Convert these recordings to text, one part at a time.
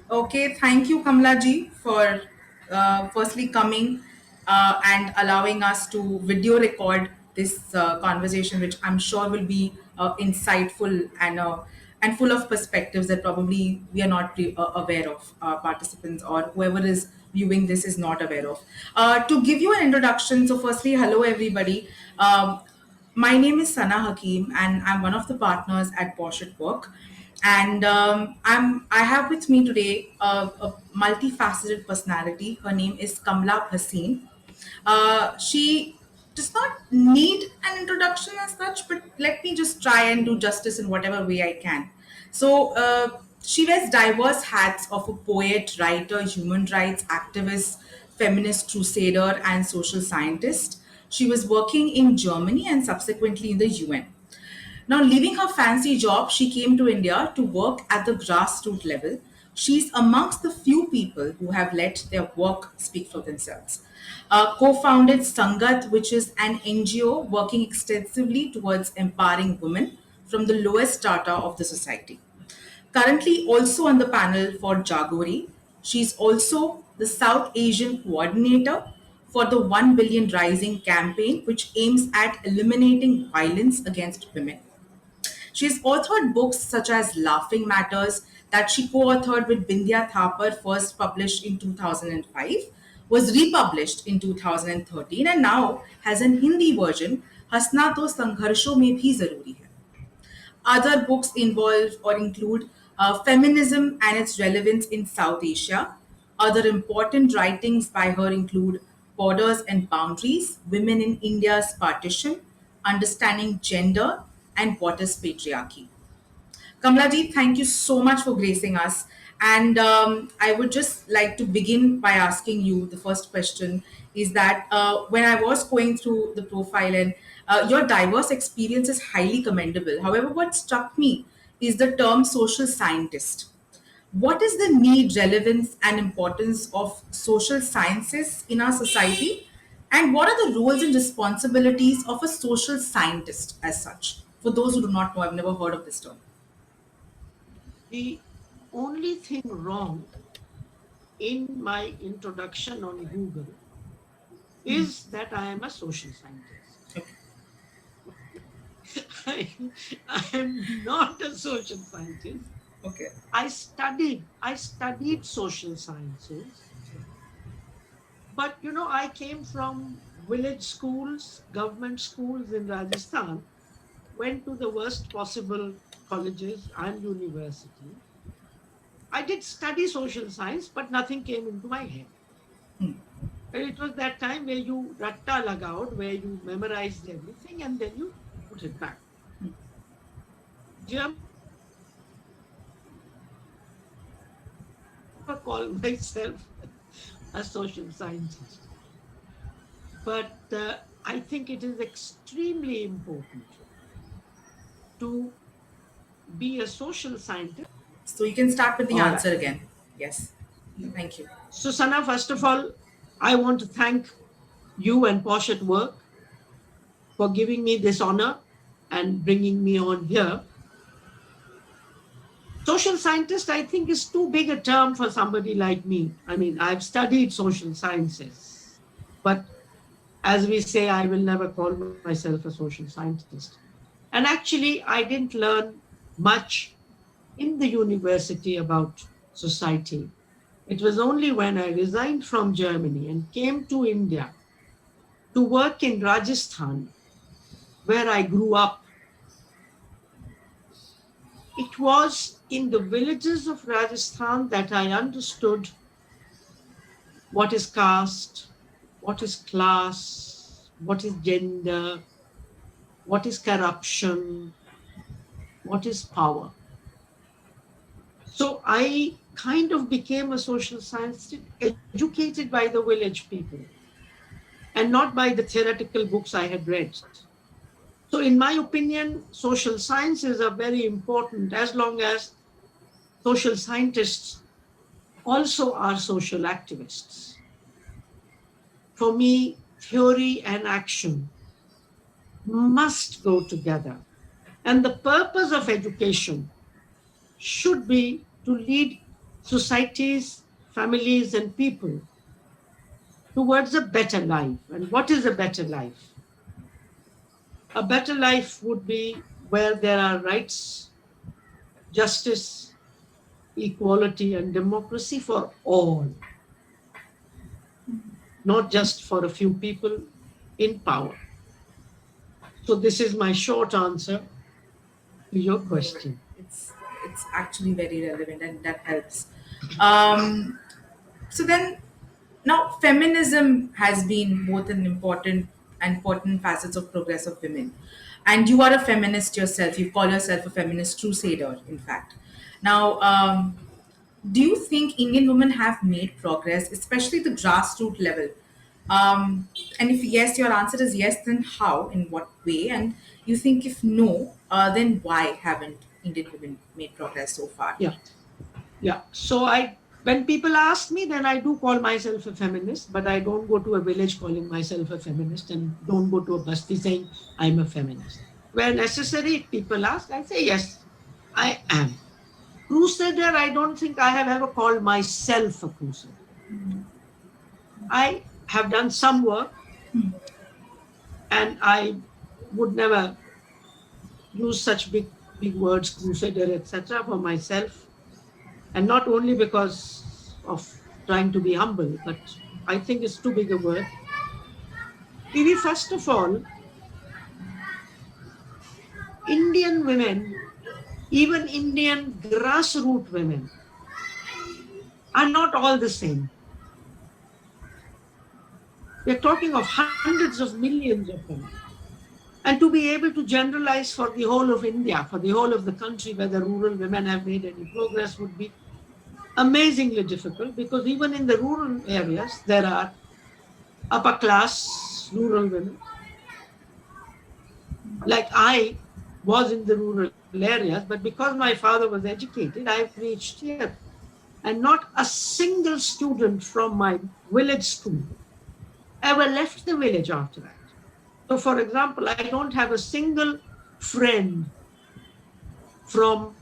Okay, thank you, Kamla ji, for firstly coming and allowing us to video record this conversation, which I'm sure will be insightful and full of perspectives that probably we are not aware of. Participants or whoever is viewing this is not aware of. To give you an introduction, so firstly, hello everybody. My name is Sana Hakim, and I'm one of the partners at PoshAtWork. And I have with me today a multifaceted personality. Her name is Kamla Bhasin. She does not need an introduction as such, but let me just try and do justice in whatever way I can. So she wears diverse hats of a poet, writer, human rights activist, feminist crusader, and social scientist. She was working in Germany and subsequently in the UN. Now, leaving her fancy job, she came to India to work at the grassroots level. She's amongst the few people who have let their work speak for themselves. Co founded Sangat, which is an NGO working extensively towards empowering women from the lowest strata of the society. Currently, also on the panel for Jagori, she's also the South Asian coordinator for the 1 Billion Rising campaign, which aims at eliminating violence against women. She's authored books such as Laughing Matters, that she co authored with Bindya Thapar, first published in 2005, was republished in 2013, and now has an Hindi version, Hasna To Sangharsho Mein Bhi Zaruri Hai. Other books involve or include Feminism and its Relevance in South Asia. Other important writings by her include Borders and Boundaries, Women in India's Partition, Understanding Gender, and What is Patriarchy. Kamlaji, thank you so much for gracing us. And I would just like to begin by asking you the first question is that when I was going through the profile and your diverse experience is highly commendable. However, what struck me is the term social scientist. What is the need, relevance, and importance of social sciences in our society? And what are the roles and responsibilities of a social scientist as such? For those who do not know, I've never heard of this term. The only thing wrong in my introduction on Google is that I am a social scientist. I, I am not a social scientist. Okay. I studied social sciences, but I came from village schools, government schools in Rajasthan, went to the worst possible colleges and university. I did study social science, but nothing came into my head. And it was that time where you ratta lagaod, where you memorized everything and then you put it back. German never call myself a social scientist, but I think it is extremely important to be a social scientist. So you can start with the All right. answer again. Yes. Thank you. So, Sana, first of all, I want to thank you and Posh at Work for giving me this honor and bringing me on here. Social scientist, I think, is too big a term for somebody like me. I mean, I've studied social sciences, but as we say, I will never call myself a social scientist. And actually, I didn't learn much in the university about society. It was only when I resigned from Germany and came to India to work in Rajasthan, where I grew up. It was in the villages of Rajasthan that I understood what is caste, what is class, what is gender, what is corruption, what is power. So I kind of became a social scientist educated by the village people and not by the theoretical books I had read. So, in my opinion, social sciences are very important as long as social scientists also are social activists. For me, theory and action must go together. And the purpose of education should be to lead societies, families, and people towards a better life. And what is a better life? A better life would be where there are rights, justice, equality, and democracy for all, not just for a few people in power. So, this is my short answer to your No, question. it's actually very relevant and that helps. Um, so then, now feminism has been both an important facets of progress of women, and you are a feminist yourself. You call yourself a feminist crusader, in fact. Now, do you think Indian women have made progress, especially the grassroots level? And if yes, your answer is yes, then how? In what way? And you think if no, then why haven't Indian women made progress so far? Yeah, yeah. So, when people ask me, then I do call myself a feminist, but I don't go to a village calling myself a feminist and don't go to a basti saying I'm a feminist. Where necessary, people ask, I say, yes, I am. Crusader, I don't think I have ever called myself a crusader. I have done some work and I would never use such big words, crusader, etc., for myself. And not only because of trying to be humble, but I think it's too big a word. Maybe first of all, Indian women, even Indian grassroots women, are not all the same. We're talking of hundreds of millions of women. And to be able to generalize for the whole of India, for the whole of the country, whether rural women have made any progress would be amazingly difficult because even in the rural areas, there are upper class rural women. Like I was in the rural areas, but because my father was educated, I've reached here. And not a single student from my village school ever left the village after that. So, for example, I don't have a single friend from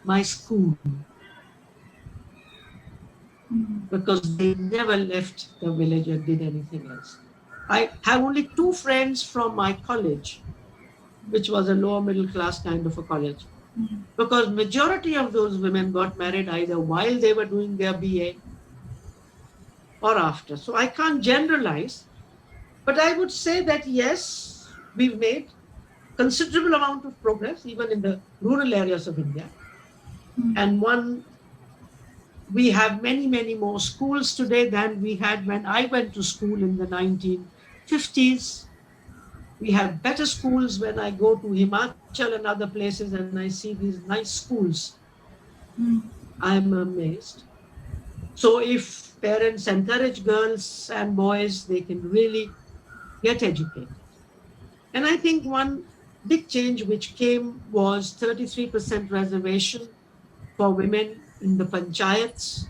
my school because they never left the village and did anything else. I have only two friends from my college, which was a lower middle class kind of a college, because majority of those women got married either while they were doing their BA or after. So I can't generalize, but I would say that yes, we've made considerable amount of progress even in the rural areas of India. And we have many more schools today than we had when I went to school in the 1950s. We have better schools when I go to Himachal and other places and I see these nice schools. I'm amazed. So if parents encourage girls and boys, they can really get educated. And I think one big change which came was 33% reservation for women in the panchayats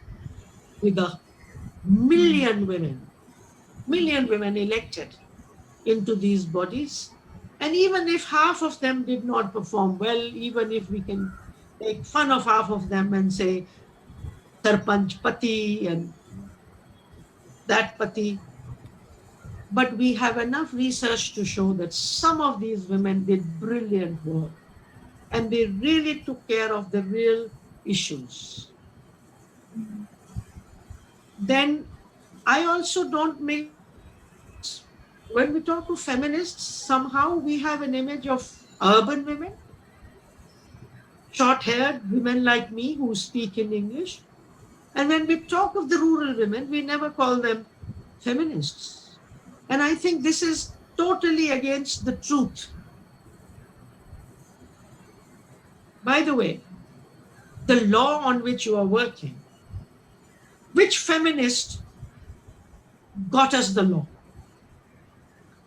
with a million women elected into these bodies. And even if half of them did not perform well, even if we can make fun of half of them and say Sarpanch Pati and that Pati, but we have enough research to show that some of these women did brilliant work and they really took care of the real issues. Then I also don't mix, when we talk of feminists, somehow we have an image of urban women, short haired women like me who speak in English. And when we talk of the rural women, we never call them feminists. And I think this is totally against the truth. By the way, the law on which you are working, which feminist got us the law?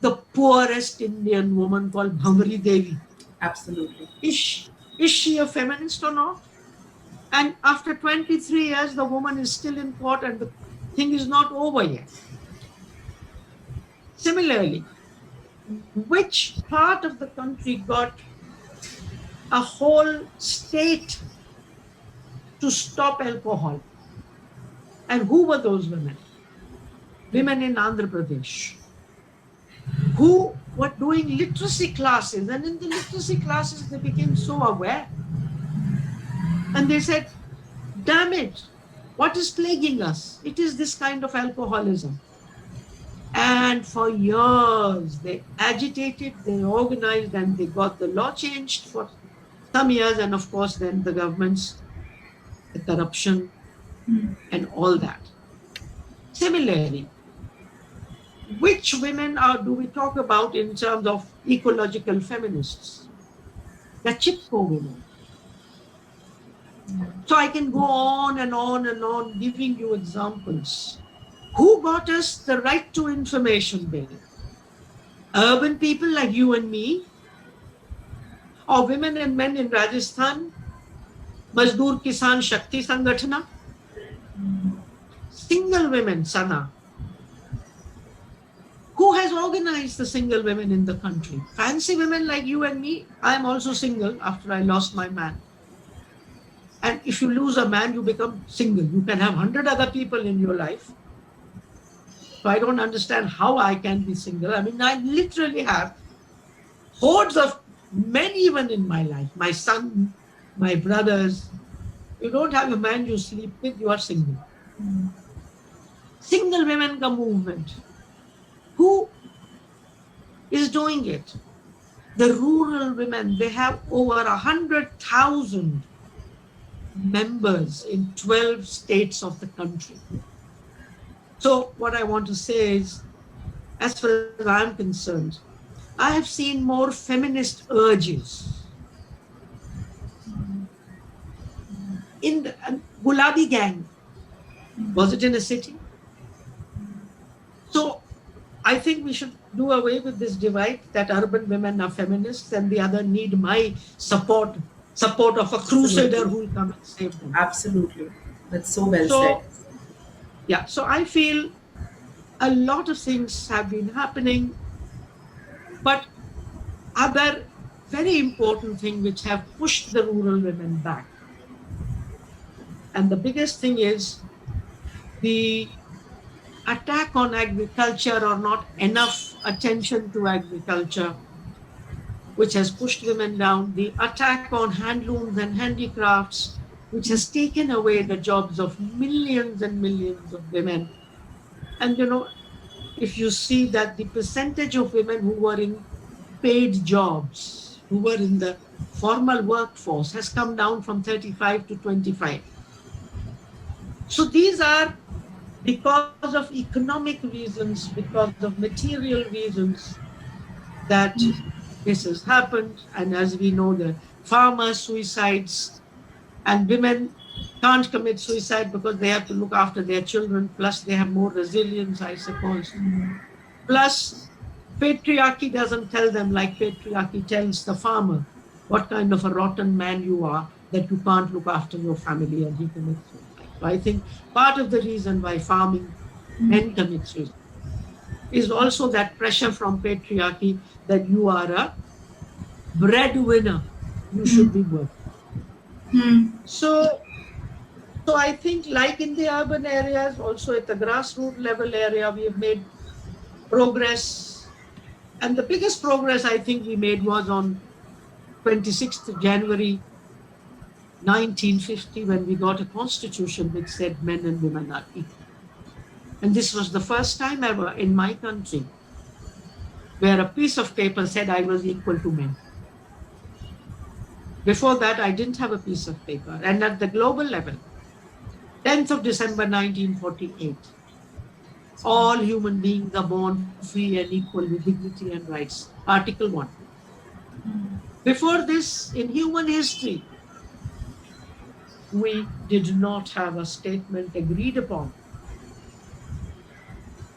The poorest Indian woman called Bhamri Devi. Absolutely. Is she a feminist or not? And after 23 years, the woman is still in court and the thing is not over yet. Similarly, which part of the country got a whole state to stop alcohol. And who were those women? Women in Andhra Pradesh who were doing literacy classes. And in the literacy classes, they became so aware. And they said, damn it, what is plaguing us? It is this kind of alcoholism. And for years, they agitated, they organized, and they got the law changed for some years. And of course, then the governments, the corruption, and all that. Similarly, which women do we talk about in terms of ecological feminists? The Chipko women. So I can go on and on and on giving you examples. Who got us the right to information bill? Urban people like you and me, or women and men in Rajasthan, Mazdoor Kisan Shakti Sangatana, single women, Sana. Who has organized the single women in the country? Fancy women like you and me. I am also single after I lost my man. And if you lose a man, you become single. You can have 100 other people in your life. So I don't understand how I can be single. I mean, I literally have hordes of men even in my life. My son, my brothers. You don't have a man you sleep with, you are single. Single women ka movement. Who is doing it? The rural women, they have over 100,000 members in 12 states of the country. So what I want to say is, as far as I'm concerned, I have seen more feminist urges in the Gulabi gang. Was it in a city? So I think we should do away with this divide that urban women are feminists and the other need my support of a crusader who will come and save them. Absolutely. That's so well So, said. yeah, so I feel a lot of things have been happening, but other very important thing which have pushed the rural women back. And the biggest thing is the attack on agriculture or not enough attention to agriculture, which has pushed women down, the attack on handlooms and handicrafts, which has taken away the jobs of millions and millions of women. And if you see that the percentage of women who were in paid jobs, who were in the formal workforce, has come down from 35 to 25. So these are because of economic reasons, because of material reasons that this has happened. And as we know, the farmer suicides and women can't commit suicide because they have to look after their children, plus they have more resilience, I suppose. Plus, patriarchy doesn't tell them like patriarchy tells the farmer what kind of a rotten man you are, that you can't look after your family and he commits suicide. So I think part of the reason why farming men commit suicide is also that pressure from patriarchy that you are a breadwinner, you should be working. So I think like in the urban areas, also at the grassroots level area, we have made progress. And the biggest progress I think we made was on 26th January 1950, when we got a constitution which said men and women are equal. And this was the first time ever in my country where a piece of paper said I was equal to men. Before that, I didn't have a piece of paper. And at the global level, 10th of December 1948, all human beings are born free and equal with dignity and rights. Article 1. Before this, in human history, we did not have a statement agreed upon.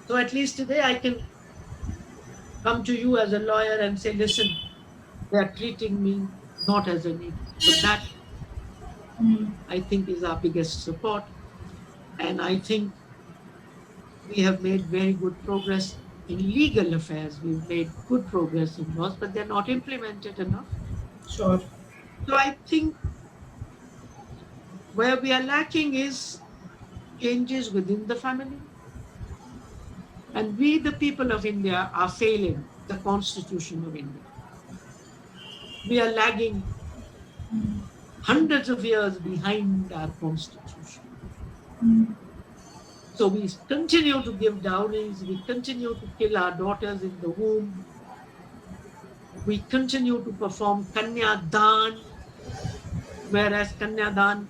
So at least today I can come to you as a lawyer and say, listen, they are treating me not as an equal. So that, I think, is our biggest support. And I think we have made very good progress in legal affairs. We've made good progress in laws, but they're not implemented enough. Sure. So I think Where we are lacking is changes within the family. And we, the people of India, are failing the Constitution of India. We are lagging hundreds of years behind our Constitution. So we continue to give dowries, we continue to kill our daughters in the womb, we continue to perform Kanya Dan, whereas Kanya Dan,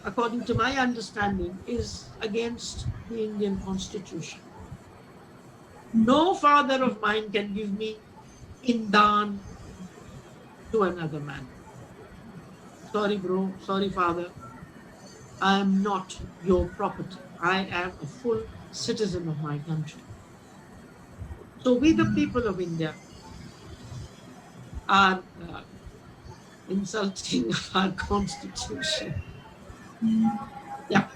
according to my understanding, is against the Indian Constitution. No father of mine can give me in Dan to another man. Sorry, bro. Sorry, father. I am not your property. I am a full citizen of my country. So we, the people of India, are insulting our constitution. Yeah.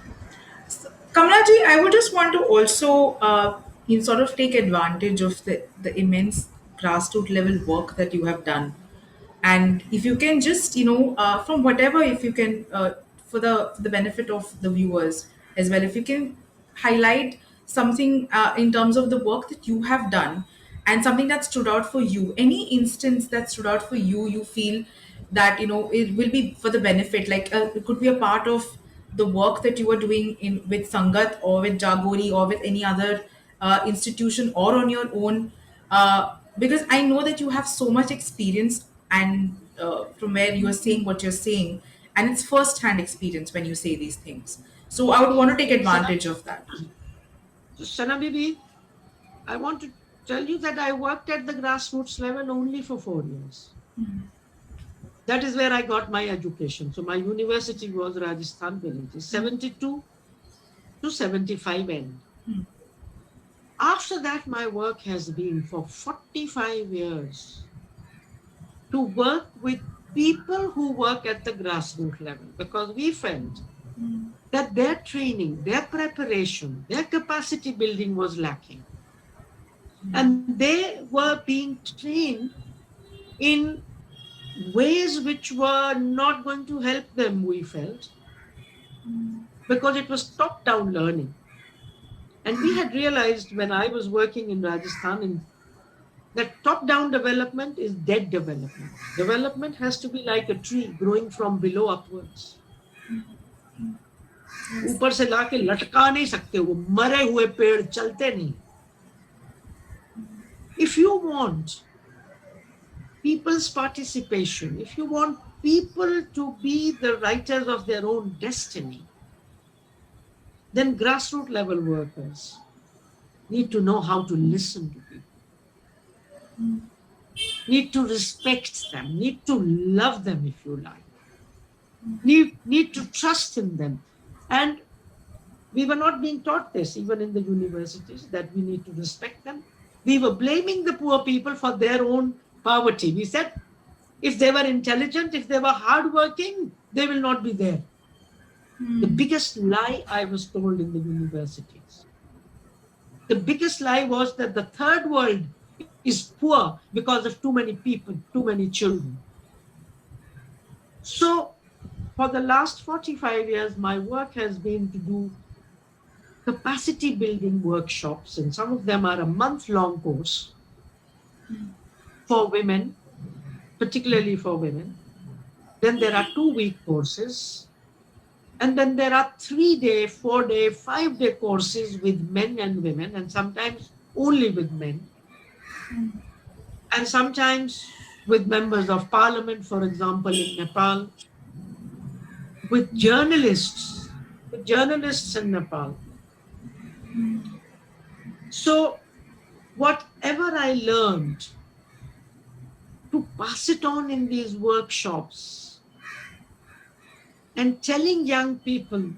Kamlaji, I would just want to also sort of take advantage of the immense grassroots level work that you have done. And if you can just, from whatever, if you can, for the benefit of the viewers as well, if you can highlight something in terms of the work that you have done and something that stood out for you, any instance that stood out for you, you feel that, it will be for the benefit, like it could be a part of the work that you are doing in with Sangat or with Jagori or with any other institution or on your own, because I know that you have so much experience and from where you are saying what you're saying, and it's first hand experience when you say these things. So I would want to take Sana, advantage of that. Sana Bibi, I want to tell you that I worked at the grassroots level only for 4 years. That is where I got my education. So my university was Rajasthan Villages, 72 to 75 end. After that, my work has been for 45 years to work with people who work at the grassroots level because we felt that their training, their preparation, their capacity building was lacking. And they were being trained in ways which were not going to help them, we felt, because it was top down learning. And we had realized when I was working in Rajasthan that top down development is dead development. Development has to be like a tree growing from below upwards. ऊपर से लाके लटका नहीं सकते वो मरे हुए पेड़ चलते नहीं. If you want people's participation, if you want people to be the writers of their own destiny, then grassroots level workers need to know how to listen to people, need to respect them, need to love them if you like, need to trust in them. And we were not being taught this even in the universities, that we need to respect them. We were blaming the poor people for their own poverty. We said if they were intelligent, if they were hardworking, they will not be there. The biggest lie I was told in the universities. The biggest lie was that the third world is poor because of too many people, too many children. So, for the last 45 years, my work has been to do capacity building workshops, and some of them are a month-long course for women, particularly for women. Then there are 2 week courses. And then there are 3 day, 4 day, 5 day courses with men and women, and sometimes only with men. And sometimes with members of parliament, for example, in Nepal, with journalists in Nepal. So, whatever I learned, to pass it on in these workshops and telling young people,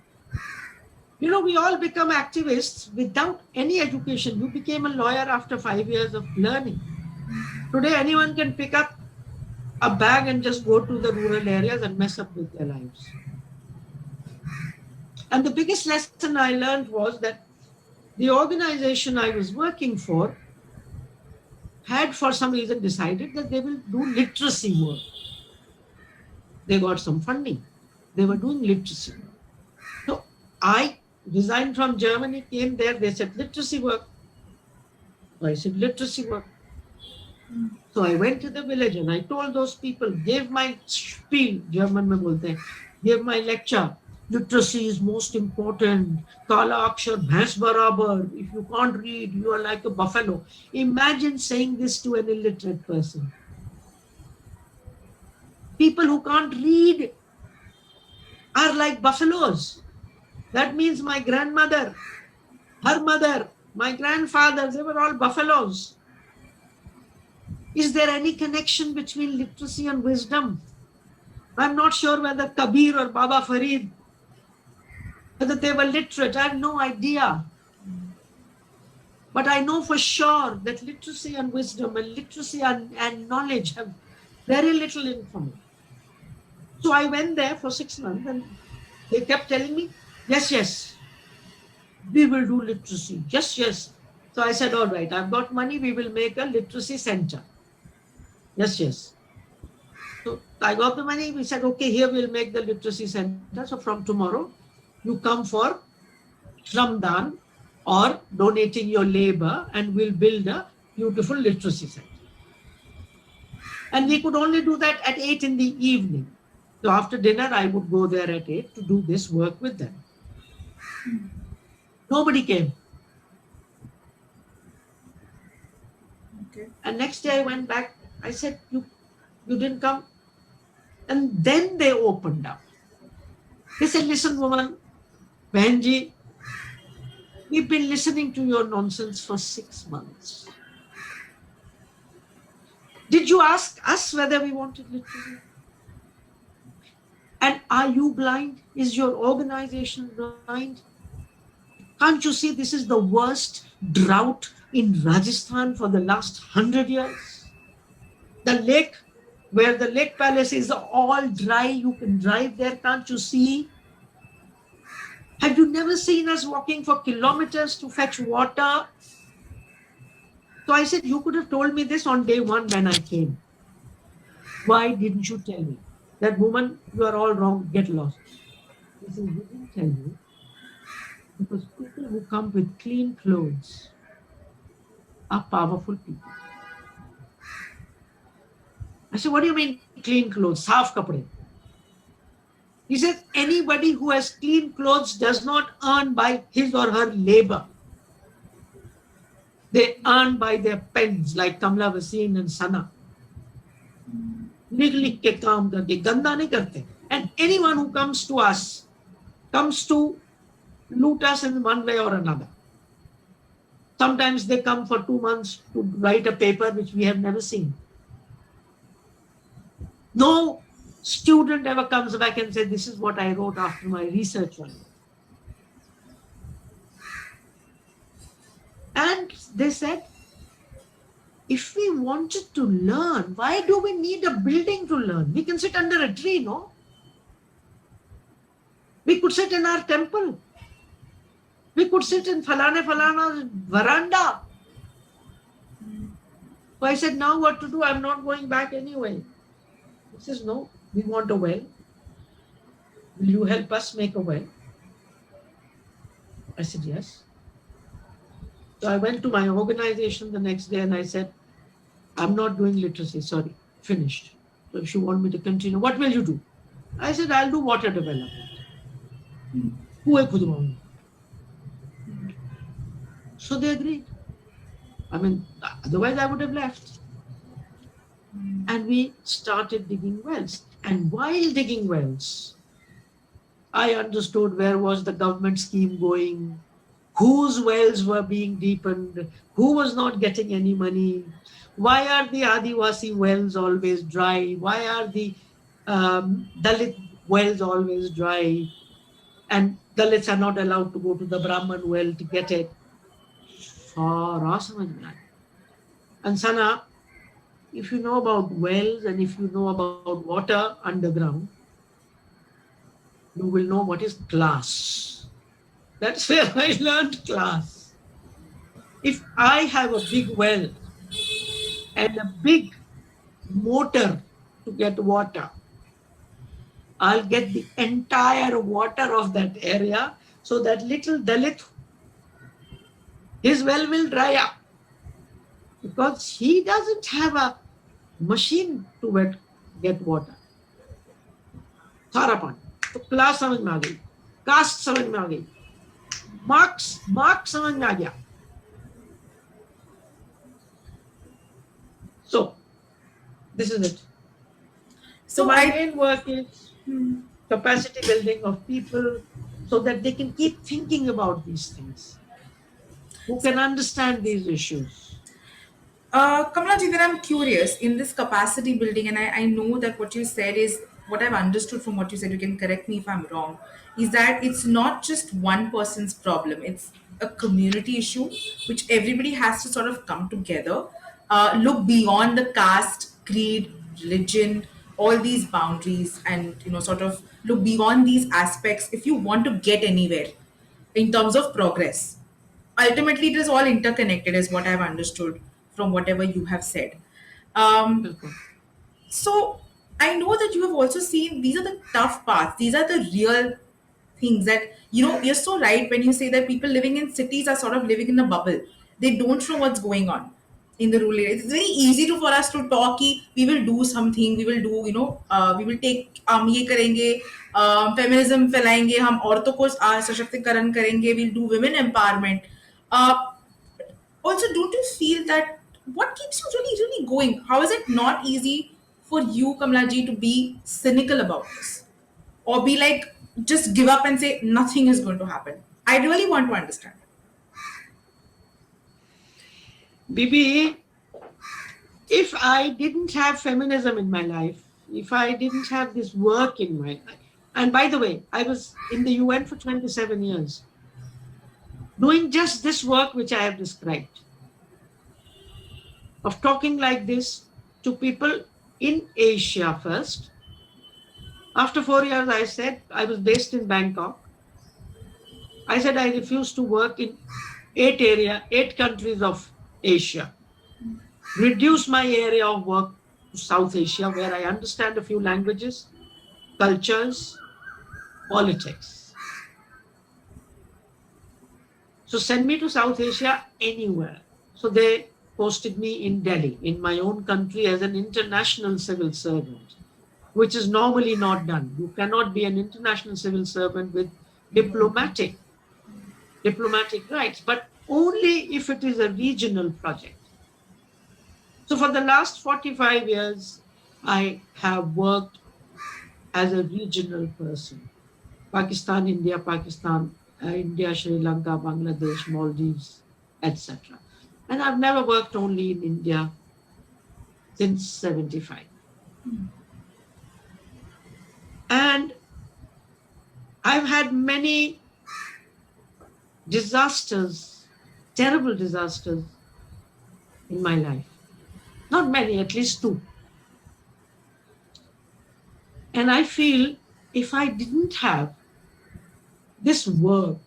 we all become activists without any education. You became a lawyer after 5 years of learning. Today, anyone can pick up a bag and just go to the rural areas and mess up with their lives. And the biggest lesson I learned was that the organization I was working for had, for some reason, decided that they will do literacy work. They got some funding. They were doing literacy. I resigned from Germany, came there, they said literacy work. So I said literacy work. So I went to the village and I told those people, gave my spiel, German mein bolte hain, gave my lecture. Literacy is most important. Kala akshar bhais barabar. If you can't read, you are like a buffalo. Imagine saying this to an illiterate person. People who can't read are like buffaloes. That means my grandmother, her mother, my grandfather, they were all buffaloes. Is there any connection between literacy and wisdom? I'm not sure whether Kabir or Baba Farid, whether they were literate. I have no idea. But I know for sure that literacy and wisdom and literacy and knowledge have very little in common. So I went there for 6 months and they kept telling me, yes, yes, we will do literacy. Yes, yes. So I said, all right, I've got money. We will make a literacy center. Yes, yes. So I got the money. We said, okay, here we'll make the literacy center. So from tomorrow, you come for Shramdan or donating your labor and we'll build a beautiful literacy center. And we could only do that at 8 in the evening. So after dinner, I would go there at 8 to do this work with them. Nobody came. Okay. And next day I went back. I said, you didn't come. And then they opened up. They said, listen, woman, Benji, we've been listening to your nonsense for 6 months. Did you ask us whether we wanted literacy? And are you blind? Is your organization blind? Can't you see this is the worst drought in Rajasthan for the last 100 years? The lake, where the lake palace is all dry, you can drive there, can't you see? Have you never seen us walking for kilometers to fetch water? So I said, you could have told me this on day one when I came. Why didn't you tell me? That woman, you are all wrong, get lost. He said, we didn't tell you because people who come with clean clothes are powerful people. I said, what do you mean clean clothes? Saaf kapde. He said, anybody who has clean clothes does not earn by his or her labor. They earn by their pens, like Kamla Bhasin and Sana. लिख के काम करके गंदा नहीं करते. And anyone who comes to us comes to loot us in one way or another. Sometimes they come for 2 months to write a paper which we have never seen. No student ever comes back and says, this is what I wrote after my research on it. And they said, if we wanted to learn, why do we need a building to learn? We can sit under a tree, no? We could sit in our temple. We could sit in falana's veranda. So I said, now what to do? I'm not going back anyway. He says, no, we want a well. Will you help us make a well? I said, yes. So I went to my organization the next day and I said, I'm not doing literacy, sorry, finished. So if you want me to continue, what will you do? I said, I'll do water development. So they agreed. I mean, otherwise I would have left. And we started digging wells. And while digging wells, I understood where was the government scheme going, whose wells were being deepened, who was not getting any money, why are the Adivasi wells always dry, why are the Dalit wells always dry, and Dalits are not allowed to go to the Brahman well to get it. And Sana, if you know about wells and if you know about water underground, you will know what is class. That's where I learned class. If I have a big well and a big motor to get water, I'll get the entire water of that area So that little Dalit, his well will dry up because he doesn't have a machine to get water. सारा पानी तो class समझ में आ गई, cast समझ में आ गई, marks समझ में आ गया. So this is it. So So my I main work is capacity building of people so that they can keep thinking about these things, who can understand these issues. Kamla ji, then I'm curious in this capacity building, and I know that what you said is what I've understood from what you said. You can correct me if I'm wrong. Is that it's not just one person's problem; it's a community issue, which everybody has to sort of come together, look beyond the caste, creed, religion, all these boundaries, and sort of look beyond these aspects if you want to get anywhere in terms of progress. Ultimately it is all interconnected is what I've understood from whatever you have said. um, बिल्कुल. so I know that you have also seen these are the tough parts, these are the real things that you're so right when you say that people living in cities are sort of living in a bubble. They don't know what's going on in the rural areas. It's very easy to for us to talk कि we will do something, we will do we will take ये करेंगे, feminism फैलाएंगे, हम औरतों को सशक्तिकरण करेंगे, we'll do women empowerment. uh, Also, don't you feel that what keeps you really really going? How is it not easy for you, Kamla ji, to be cynical about this, or be like just give up and say nothing is going to happen? I really want to understand. Bibi, if I didn't have feminism in my life, if I didn't have this work in my life, and by the way, I was in the UN for 27 years, doing just this work which I have described, of talking like this to people in Asia first. After 4 years, I said, I was based in Bangkok. I said, I refuse to work in 8 countries of Asia. Reduce my area of work to South Asia, where I understand a few languages, cultures, politics. So send me to South Asia anywhere. So they posted me in Delhi, in my own country, as an international civil servant, which is normally not done. You cannot be an international civil servant with diplomatic rights, but only if it is a regional project. So for the last 45 years, I have worked as a regional person. Pakistan, India, Sri Lanka, Bangladesh, Maldives, etc. And I've never worked only in India since 75. And I've had many disasters, terrible disasters in my life. Not many, at least two. And I feel if I didn't have this work,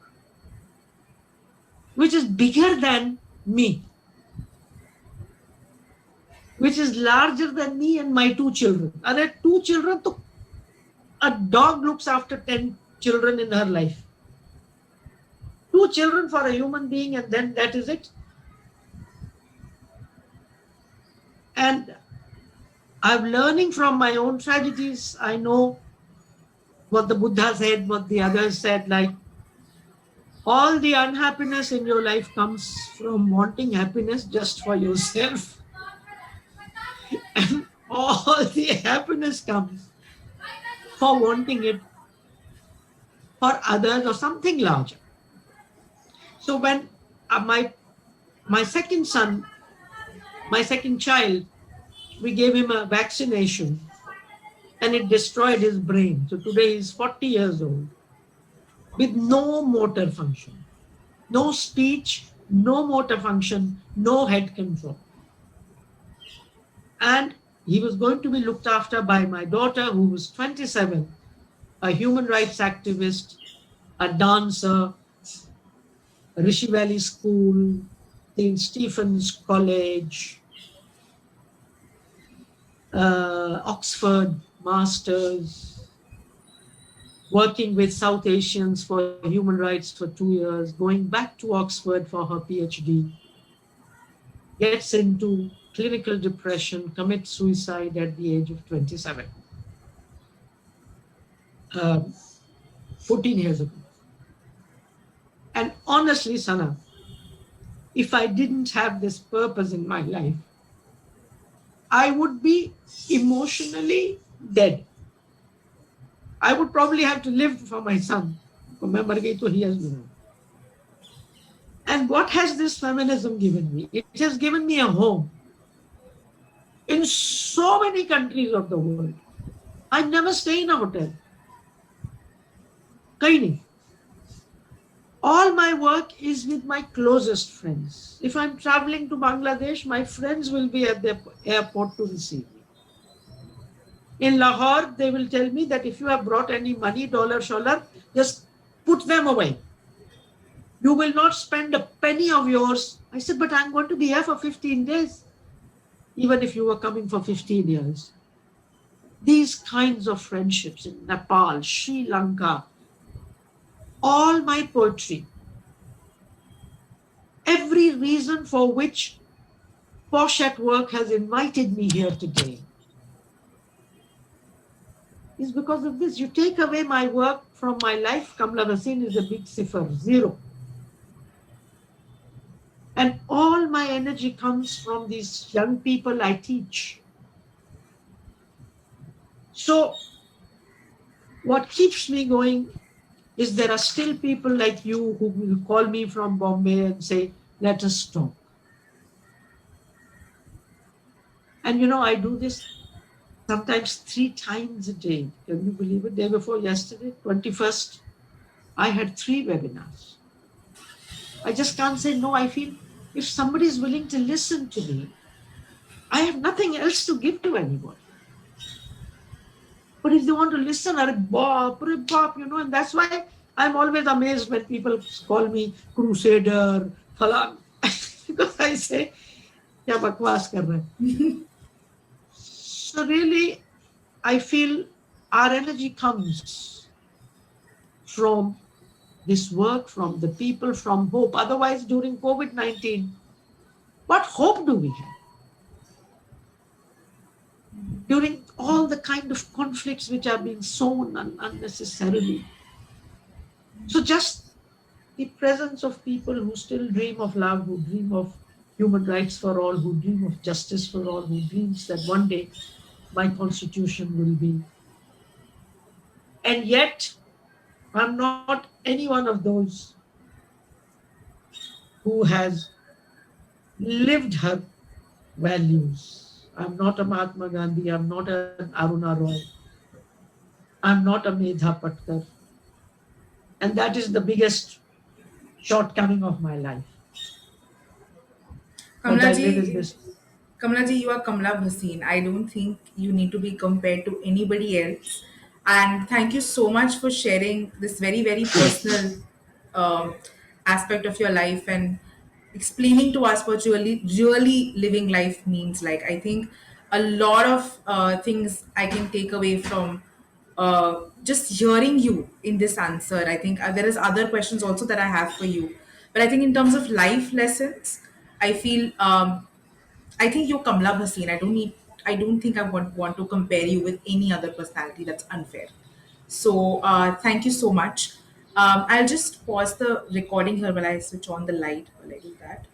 which is bigger than me, which is larger than me and my two children. Are there two children? So a dog looks after 10 children in her life. Two children for a human being, and then that is it. And I'm learning from my own tragedies. I know what the Buddha said, what the others said, like all the unhappiness in your life comes from wanting happiness just for yourself. And all the happiness comes for wanting it for others or something larger. So when my second son, my second child, we gave him a vaccination and it destroyed his brain. So today he's 40 years old with no motor function, no speech, no motor function, no head control. And he was going to be looked after by my daughter, who was 27, a human rights activist, a dancer, Rishi Valley School, St. Stephen's College, Oxford Masters. working with South Asians for human rights for 2 years, going back to Oxford for her PhD, gets into clinical depression, commits suicide at the age of 27, um, 14 years ago. And honestly, Sana, if I didn't have this purpose in my life, I would be emotionally dead. I would probably have to live for my son. मैं मर गई तो he has no. And what has this feminism given me? It has given me a home in so many countries of the world. I never stay in a hotel. कहीं नहीं. All my work is with my closest friends. If I'm traveling to Bangladesh, my friends will be at the airport to receive me. In Lahore, they will tell me that if you have brought any money, dollar, just put them away. You will not spend a penny of yours. I said, but I'm going to be here for 15 days, even if you were coming for 15 years. These kinds of friendships in Nepal, Sri Lanka, all my poetry, every reason for which Posh at Work has invited me here today is because of this. You take away my work from my life, Kamla Bhasin is a big cipher, zero. And all my energy comes from these young people I teach. So, what keeps me going is there are still people like you who will call me from Bombay and say, let us talk. And I do this sometimes 3 times a day. Can you believe it? Day before yesterday, 21st, I had 3 webinars. I just can't say no. I feel if somebody is willing to listen to me, I have nothing else to give to anybody. But if they want to listen, and that's why I'm always amazed when people call me crusader, falan, because I say, kya bakwas kar rahe? So really, I feel our energy comes from this work, from the people, from hope. Otherwise, during COVID-19, what hope do we have? During all the kind of conflicts which are being sown unnecessarily. So just the presence of people who still dream of love, who dream of human rights for all, who dream of justice for all, who dreams that one day my constitution will be. And yet, I'm not any one of those who has lived her values. I'm not a Mahatma Gandhi. I'm not an Aruna Roy. I'm not a Medha Patkar. And that is the biggest shortcoming of my life. That Kamla I live in ji, this. Kamla ji, you are Kamla Bhasin. I don't think you need to be compared to anybody else. And thank you so much for sharing this very, very personal um, aspect of your life and explaining to us what really living life means. Like, I think a lot of things I can take away from just hearing you in this answer. I think there is other questions also that I have for you, but I think in terms of life lessons, I feel I think you're Kamla Bhasin. I don't think I want to compare you with any other personality. That's unfair. So thank you so much. I'll just pause the recording here while I switch on the light while I do that.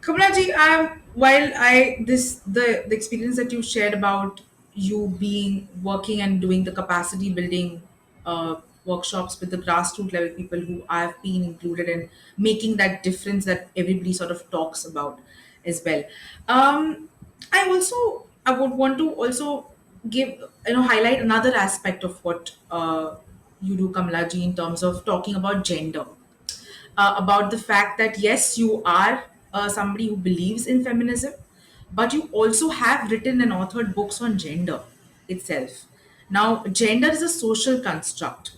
Kamla ji, while I this the experience that you shared about you being working and doing the capacity building workshops with the grassroots level people who I've been included in making that difference that everybody sort of talks about as well. Um, I would want to also give highlight another aspect of what you do, Kamla ji, in terms of talking about gender, about the fact that yes, you are somebody who believes in feminism, but you also have written and authored books on gender itself. Now, gender is a social construct.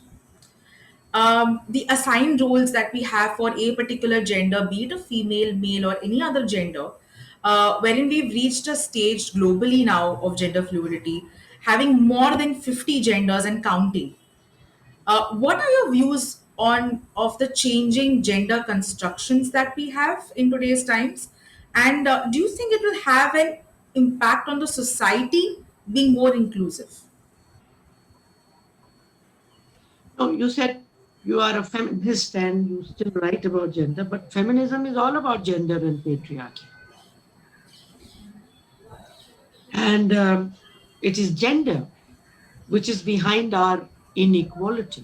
The assigned roles that we have for a particular gender, be it a female, male, or any other gender, wherein we've reached a stage globally now of gender fluidity, having more than 50 genders and counting. What are your views on of the changing gender constructions that we have in today's times? And do you think it will have an impact on the society being more inclusive? No, you said you are a feminist and you still write about gender, but feminism is all about gender and patriarchy. And it is gender which is behind our inequality.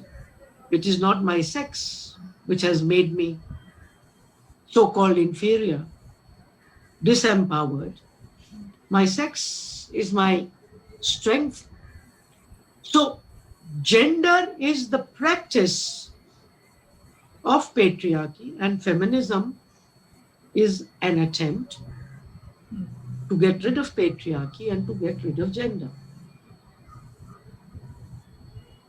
It is not my sex which has made me so called inferior, disempowered. My sex is my strength. So, gender is the practice of patriarchy, and feminism is an attempt to get rid of patriarchy and to get rid of gender.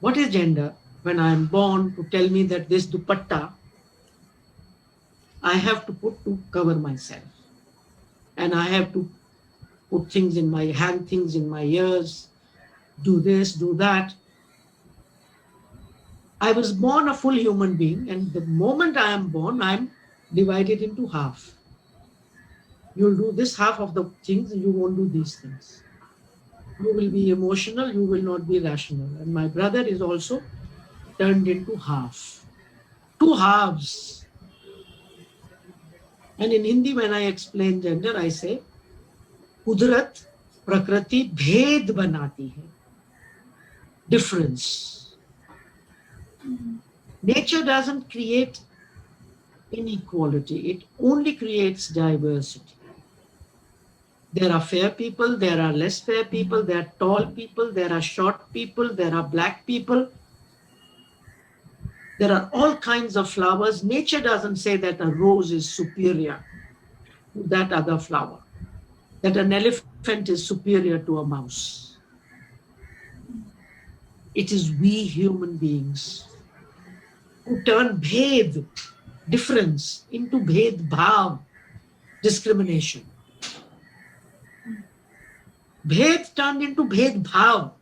What is gender? When I am born, to tell me that this dupatta I have to put to cover myself, and I have to put things in my hand, things in my ears, do this, do that. I was born a full human being, and the moment I am born, I'm divided into half. You'll do this half of the things, you won't do these things. You will be emotional, you will not be rational. And my brother is also turned into half. Two halves. And in Hindi, when I explain gender, I say, Kudrat, Prakriti, bhed banati hai. Difference. Nature doesn't create inequality, it only creates diversity. There are fair people, there are less fair people, there are tall people, there are short people, there are black people. There are all kinds of flowers. Nature doesn't say that a rose is superior to that other flower, that an elephant is superior to a mouse. It is we human beings who turn bhed, difference, into bhed bhav, discrimination. Bhed turned into bhed bhav.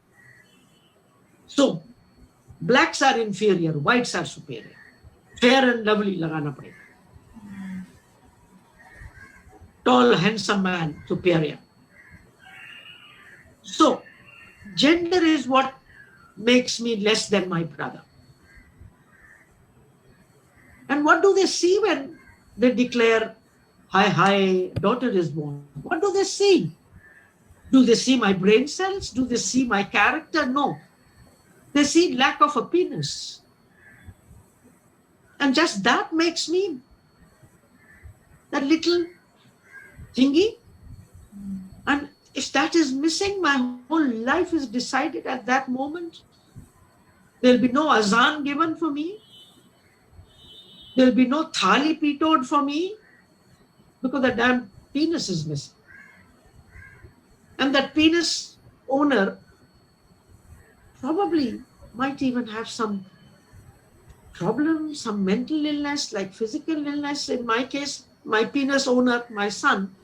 So, blacks are inferior, whites are superior. Fair and lovely lagana padega. Tall, handsome man, superior. So, gender is what makes me less than my brother. And what do they see when they declare, hi, hi, daughter is born? What do they see? Do they see my brain cells? Do they see my character? No. They see lack of a penis. And just that makes me that little thingy. And if that is missing, my whole life is decided at that moment. There'll be no azan given for me. There'll be no thali pitoed for me because the damn penis is missing. And that penis owner probably might even have some problem, some mental illness, like physical illness. In my case, my penis owner, my son,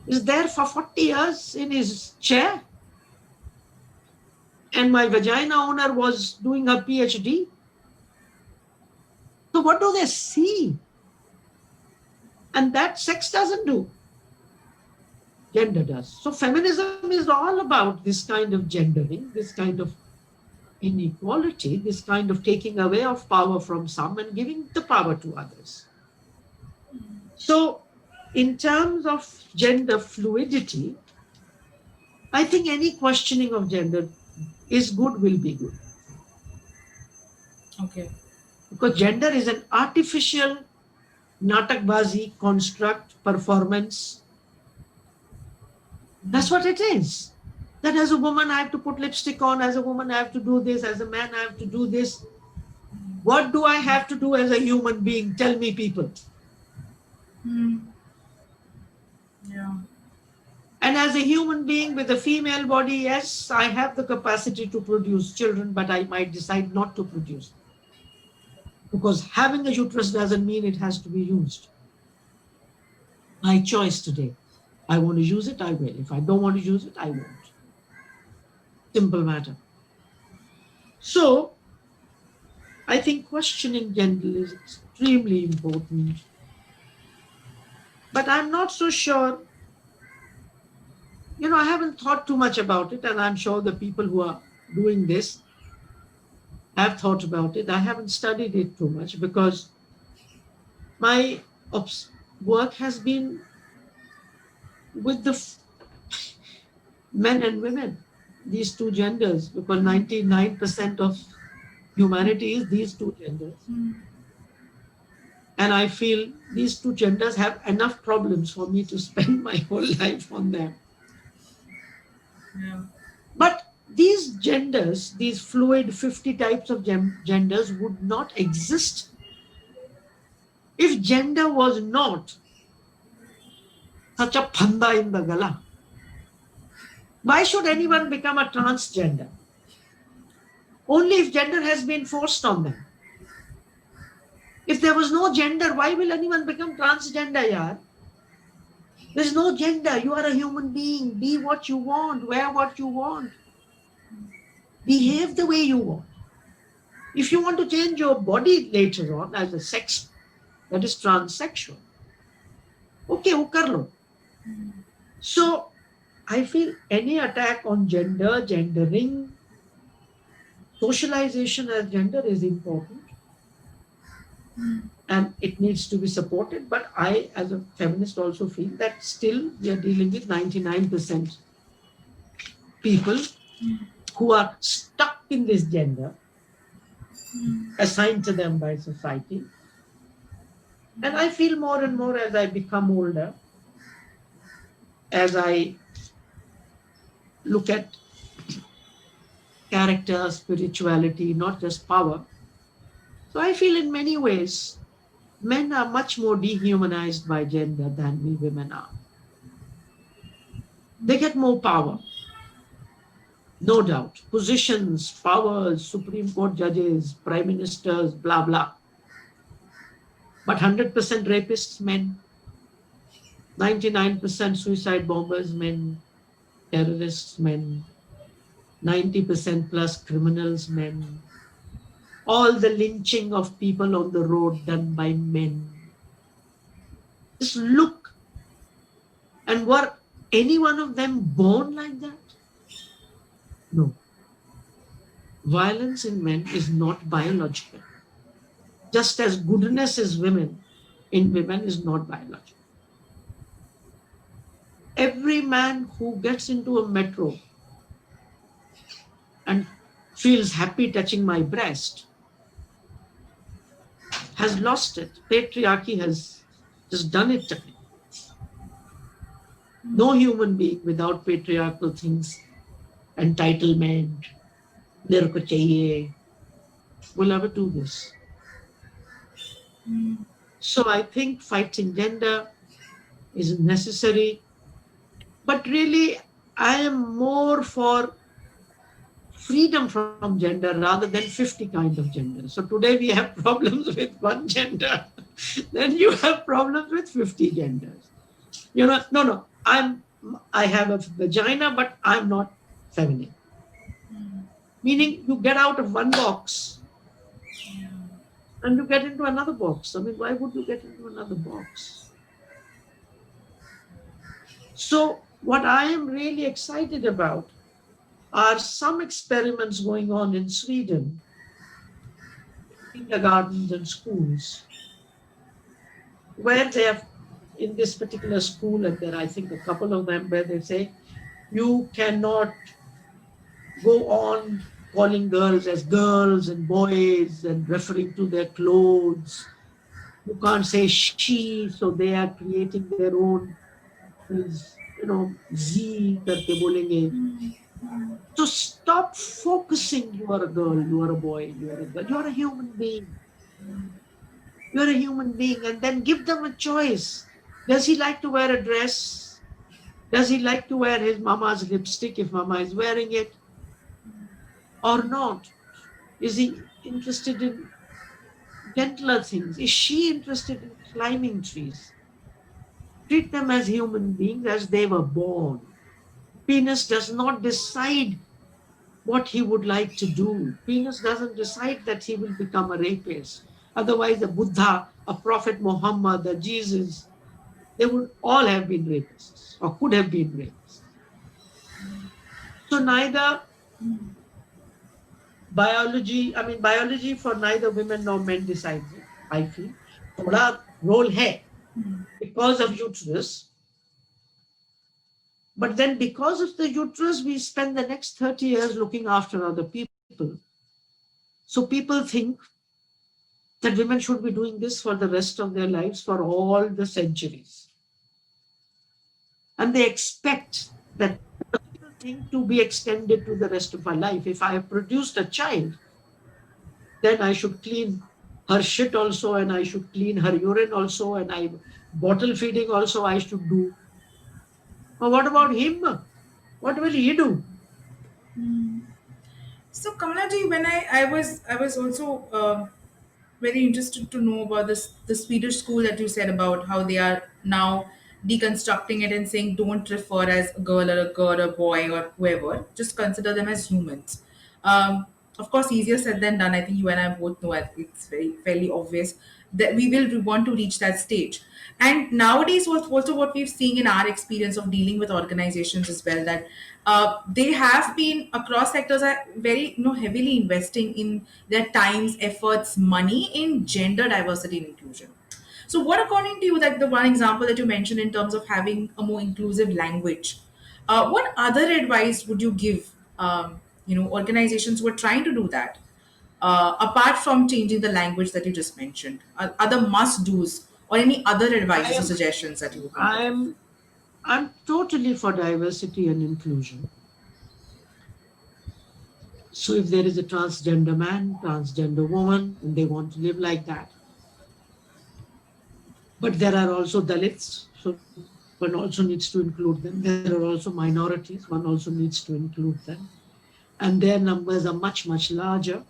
is there for 40 years in his chair. And my vagina owner was doing her PhD. So what do they see? And that sex doesn't do. Gender does. So feminism is all about this kind of gendering, this kind of inequality, this kind of taking away of power from some and giving the power to others. So in terms of gender fluidity, I think any questioning of gender is good, will be good. Okay. Because gender is an artificial natakbazi construct, performance. That's what it is. That as a woman, I have to put lipstick on, as a woman, I have to do this, as a man, I have to do this. What do I have to do as a human being? Tell me, people. Yeah. And as a human being with a female body, yes, I have the capacity to produce children, but I might decide not to produce them. Because having a uterus doesn't mean it has to be used. My choice today. I want to use it, I will. If I don't want to use it, I won't. Simple matter. So I think questioning gender is extremely important. But I'm not so sure, I haven't thought too much about it, and I'm sure the people who are doing this have thought about it. I haven't studied it too much because my work has been with the men and women, these two genders, because 99% of humanity is these two genders. And I feel these two genders have enough problems for me to spend my whole life on them. Yeah. But these genders, these fluid 50 types of genders, would not exist if gender was not such a phanda in the gala. Why should anyone become a transgender? Only if gender has been forced on them. If there was no gender, why will anyone become transgender, yaar? There's no gender. You are a human being. Be what you want, wear what you want, behave the way you want. If you want to change your body later on as a sex that is transsexual, okay, wo kar lo. So I feel any attack on gender, gendering, socialization as gender is important and it needs to be supported. But I, as a feminist, also feel that still we are dealing with 99% people who are stuck in this gender assigned to them by society. And I feel more and more as I become older, as I look at character, spirituality, not just power. So I feel in many ways, men are much more dehumanized by gender than we women are. They get more power, no doubt. Positions, powers, Supreme Court judges, prime ministers, blah, blah. But 100% rapists, men. 99% suicide bombers, men. Terrorists, men. 90% plus criminals, men. All the lynching of people on the road done by men. Just look. And were any one of them born like that? No. Violence in men is not biological. Just as goodness in women is not biological. Every man who gets into a metro and feels happy touching my breast has lost it. Patriarchy has just done it to him. No human being without patriarchal things, entitlement, मेरे को चाहिए, will ever do this. So I think fighting gender is necessary, but really I am more for freedom from gender rather than 50 kind of gender. So today we have problems with one gender, then you have problems with 50 genders. No, I have a vagina, but I'm not feminine. Meaning you get out of one box and you get into another box. I mean, why would you get into another box? So what I am really excited about are some experiments going on in Sweden, kindergartens and schools, where they have, in this particular school, and there are, I think, a couple of them where they say, you cannot go on calling girls as girls and boys and referring to their clothes. You can't say she, so they are creating their own, Z करके बोलेंगे. So stop focusing, you are a girl, you are a boy, you are a girl, you are a human being. You are a human being, and then give them a choice. Does he like to wear a dress? Does he like to wear his mama's lipstick if mama is wearing it? Or not? Is he interested in gentler things? Is she interested in climbing trees? Treat them as human beings as they were born. Penis does not decide what he would like to do. Venus doesn't decide that he will become a rapist. Otherwise, a Buddha, a Prophet Muhammad, a Jesus, they would all have been rapists or could have been rapists. So neither biology for neither women nor men decides it, I feel. थोड़ा role है because of uterus, but then because of the uterus, we spend the next 30 years looking after other people. So people think that women should be doing this for the rest of their lives for all the centuries. And they expect that thing to be extended to the rest of my life. If I have produced a child, then I should clean her shit also, and I should clean her urine also, and I bottle feeding also I should do. But what about him? What will he do? So Kamala ji, when I was also very interested to know about this the Swedish school that you said about how they are now deconstructing it and saying don't refer as a girl or a boy or whoever, just consider them as humans. Of course, easier said than done. I think you and I both know it. It's very fairly obvious that we will want to reach that stage. And nowadays, what also what we've seen in our experience of dealing with organizations as well, that they have been across sectors are very heavily investing in their times, efforts, money in gender diversity and inclusion. So, what according to you, that the one example that you mentioned in terms of having a more inclusive language, what other advice would you give? Organizations who are trying to do that, apart from changing the language that you just mentioned, other must dos or any other I advices or am suggestions that you would want to give? I'm I'm totally for diversity and inclusion. So if there is a transgender man, transgender woman, and they want to live like that, but there are also Dalits, so one also needs to include them. There are also minorities, one also needs to include them. And their numbers are much, much larger.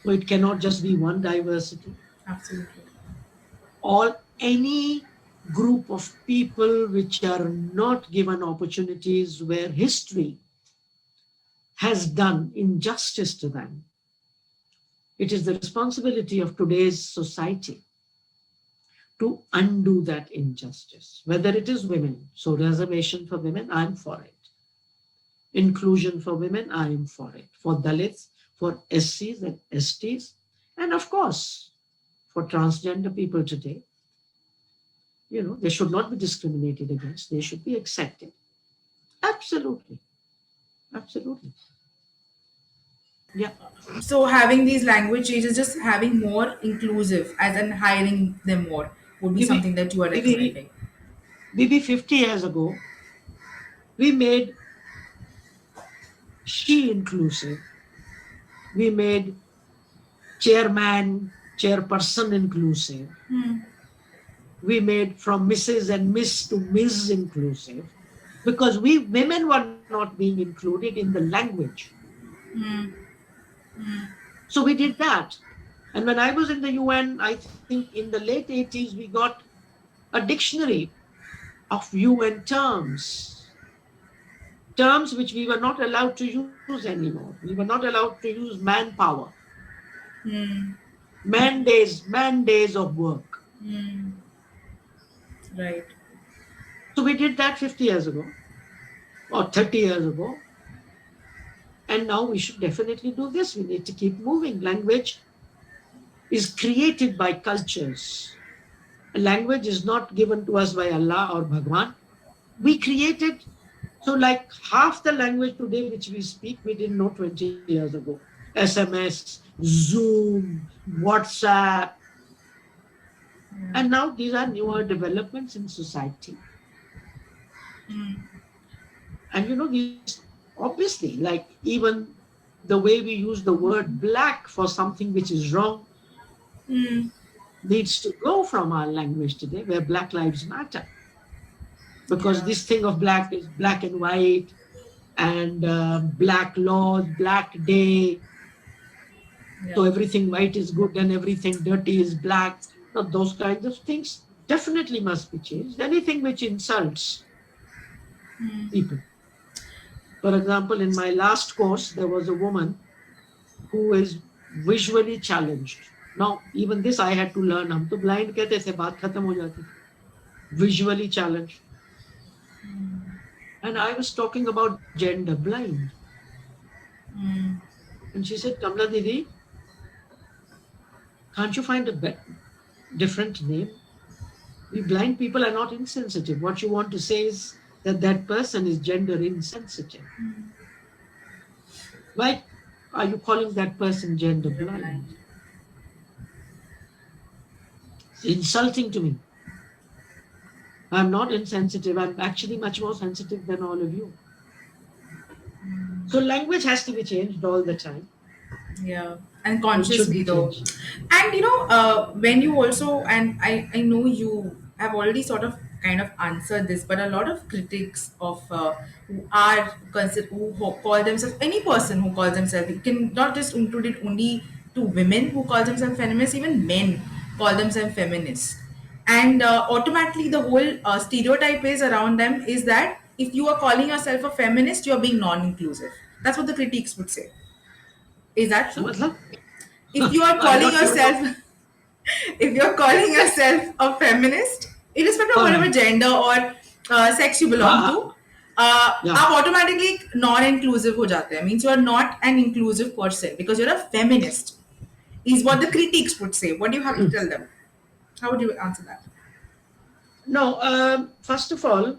So it cannot just be one diversity. Absolutely. All any group of people which are not given opportunities where history has done injustice to them. It is the responsibility of today's society to undo that injustice, whether it is women. So, reservation for women, I'm for it. Inclusion for women, I am for it. For Dalits, for SCs and STs, and of course, for transgender people today, they should not be discriminated against. They should be accepted. Absolutely. Absolutely. Yeah. So having these language changes, just having more inclusive, as in hiring them more, would be Maybe, something that you are maybe, recommending. maybe 50 years ago, we made she inclusive. We made chairman, chairperson inclusive. We made from Mrs. and Miss to Ms. inclusive because we women were not being included in the language. So we did that. And when I was in the UN, I think in the late 80s, we got a dictionary of UN terms which we were not allowed to use anymore. We were not allowed to use manpower, man days of work. Right. So we did that 50 years ago or 30 years ago. And now we should definitely do this. We need to keep moving. Language is created by cultures. A language is not given to us by Allah or Bhagwan. We created, so like half the language today which we speak, we didn't know 20 years ago. SMS, Zoom, WhatsApp. And now these are newer developments in society. And these obviously, like even the way we use the word black for something which is wrong needs to go from our language today, where Black Lives Matter. Because Yeah. this thing of black is black and white, and black laws, black day. So Yeah. everything white is good and everything dirty is black. Now, those kinds of things definitely must be changed. Anything which insults people. For example, in my last course, there was a woman who is visually challenged. Now, even this I had to learn. हम तो blind कहते थे, बात खत्म हो जाती थी. Visually challenged. And I was talking about gender blind. And she said, Kamla Didi, can't you find a different name? We blind people are not insensitive. What you want to say is that that person is gender insensitive. Why are you calling that person gender blind? It's insulting to me. I'm not insensitive. I'm actually much more sensitive than all of you. So language has to be changed all the time. Yeah, and It should consciously be though. changed. And when you also, and I know you have already sort of kind of answered this, but a lot of critics of who are who call themselves, any person who calls themselves, you can not just include it only to women who call themselves feminists, even men call themselves feminists, and automatically the whole stereotype is around them is that if you are calling yourself a feminist, you are being non-inclusive. That's what the critics would say. Is that So, true? matlab, If you are I calling thought you were talking. yourself, if you're calling yourself a feminist, irrespective of whatever हाँ, gender or sex you belong हाँ, to, yeah. आप automatically non-inclusive हो जाते हैं. Means you are not an inclusive person because you're a feminist. Is what the critics would say. What do you have to tell them? How would you answer that? No, first of all,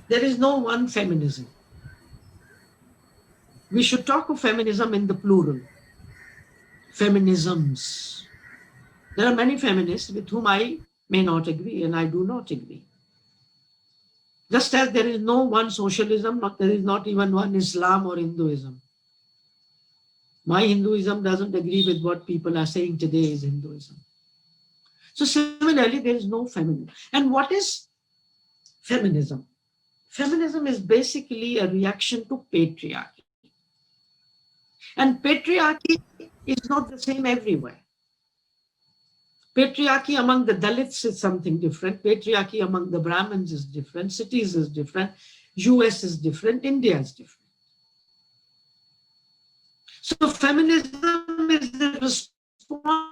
there is no one feminism. We should talk of feminism in the plural. Feminisms. There are many feminists with whom I may not agree, and I do not agree. Just as there is no one socialism, there is not even one Islam or Hinduism. My Hinduism doesn't agree with what people are saying today is Hinduism. So similarly, there is no feminism. And what is feminism? Feminism is basically a reaction to patriarchy. And patriarchy is not the same everywhere. Patriarchy among the Dalits is something different. Patriarchy among the Brahmins is different. Cities is different. US is different. India is different. So feminism is the response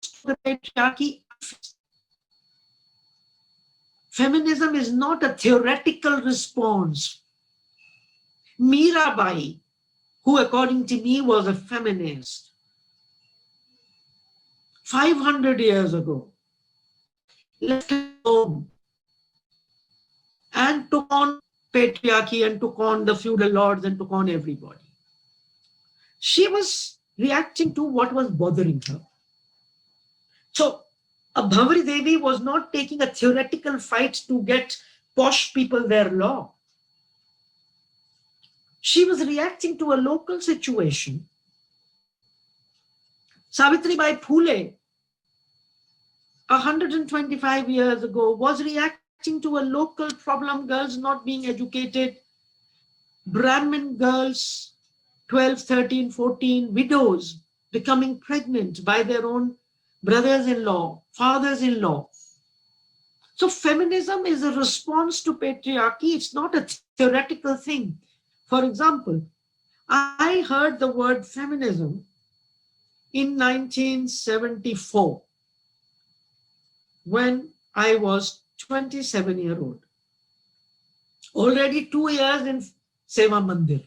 to the patriarchy. Feminism is not a theoretical response. Mirabai, who according to me was a feminist, 500 years ago, left home and took on patriarchy and took on the feudal lords and took on everybody. She was reacting to what was bothering her. So a Bhavri Devi was not taking a theoretical fight to get posh people their law. She was reacting to a local situation. Savitribai Phule, 125 years ago, was reacting to a local problem, girls not being educated, Brahmin girls, 12, 13, 14, widows becoming pregnant by their own brothers-in-law, fathers-in-law. So feminism is a response to patriarchy. It's not a theoretical thing. For example, I heard the word feminism in 1974 when I was 27-year-old. Already 2 years in Seva Mandir.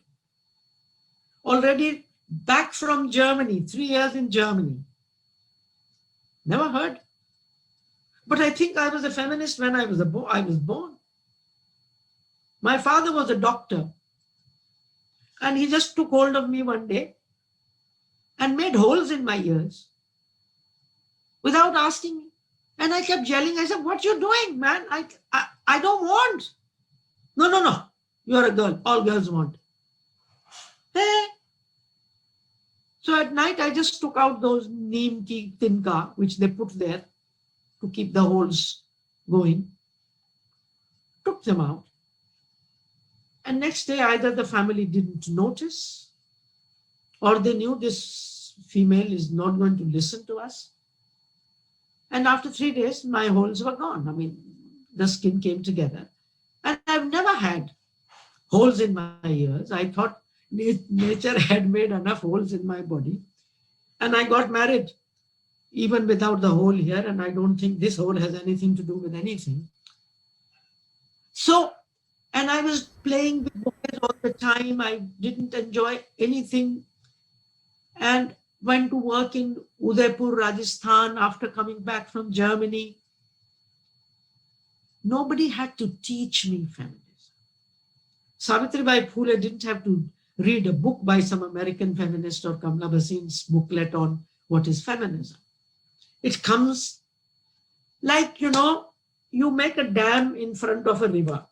Already back from Germany, 3 years in Germany. Never heard. But I think I was a feminist when I was born. My father was a doctor. And he just took hold of me one day and made holes in my ears without asking me. And I kept yelling. I said, what you doing, man? I don't want. No. You're a girl. All girls want. Hey. So at night, I just took out those neem ki tinka, which they put there to keep the holes going. Took them out. And next day, either the family didn't notice or they knew this female is not going to listen to us. And after 3 days, my holes were gone. I mean, the skin came together. And I've never had holes in my ears. I thought nature had made enough holes in my body. And I got married even without the hole here. And I don't think this hole has anything to do with anything. So, and I was playing with boys all the time. I didn't enjoy anything and went to work in Udaipur, Rajasthan after coming back from Germany. Nobody had to teach me feminism. Savitribai Phule didn't have to read a book by some American feminist or Kamla Bhasin's booklet on what is feminism. It comes like, you make a dam in front of a river.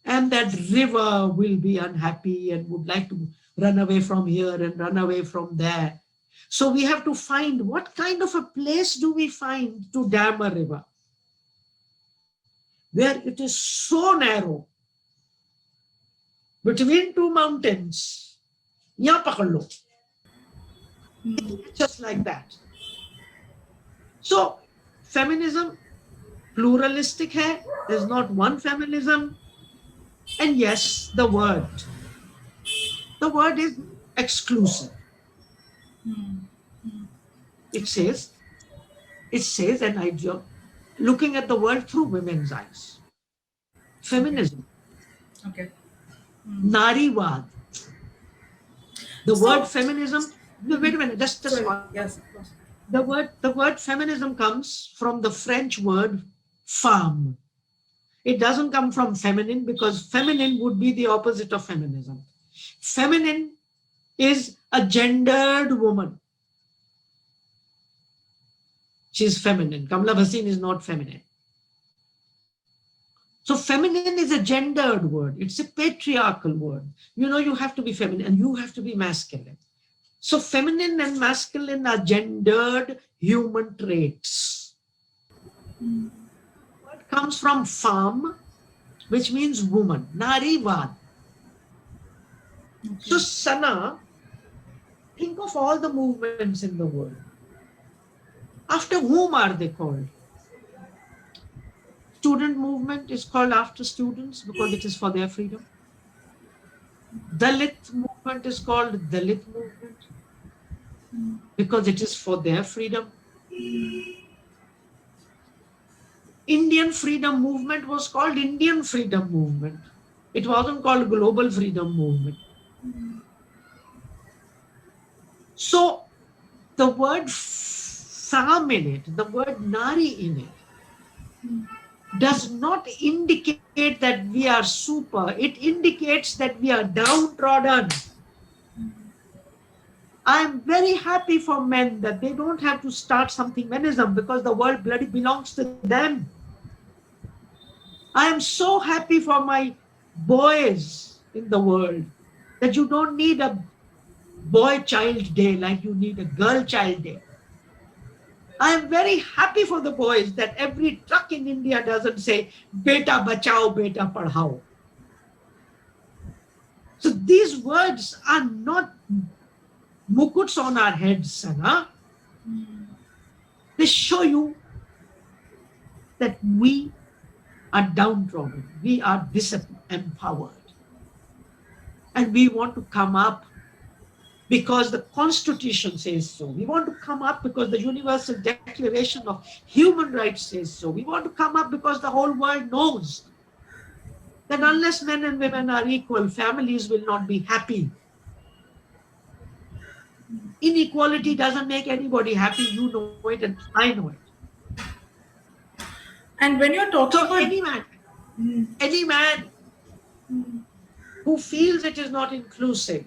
And that river will be unhappy and would like to run away from here and run away from there. So we have to find what kind of a place do we find to dam a river where it is so narrow between two mountains. Yahan pakad lo. Just like that. So feminism pluralistic hai. There's not one feminism. And yes, the word is exclusive. It says, and I looking at the world through women's eyes. Feminism. Okay. Nariwad. The word feminism. Wait a minute. Just Sorry. one. Yes, of course. The word feminism comes from the French word femme. It doesn't come from feminine because feminine would be the opposite of feminism. Feminine is a gendered woman. She's feminine. Kamla Bhasin is not feminine. So feminine is a gendered word. It's a patriarchal word. You have to be feminine and you have to be masculine. So feminine and masculine are gendered human traits. Word comes from femme, which means woman. Nariwad. Okay. So Sana, think of all the movements in the world. After whom are they called? Student movement is called after students because it is for their freedom. Dalit movement is called Dalit movement because it is for their freedom. Indian freedom movement was called Indian freedom movement. It wasn't called global freedom movement. So the word femme in it, the word nari in it, does not indicate that we are super. It indicates that we are downtrodden. I am very happy for men that they don't have to start something feminism because the world bloody belongs to them. I am so happy for my boys in the world that you don't need a boy child day like you need a girl child day. I am very happy for the boys that every truck in India doesn't say, beta bachao, beta padhao. So these words are not mukuts on our heads, Sana. They show you that we are downtrodden. We are disempowered. And we want to come up because the Constitution says so. We want to come up because the Universal Declaration of Human Rights says so. We want to come up because the whole world knows that unless men and women are equal, families will not be happy. Inequality doesn't make anybody happy. You know it and I know it. And when you're talking about any man who feels it is not inclusive,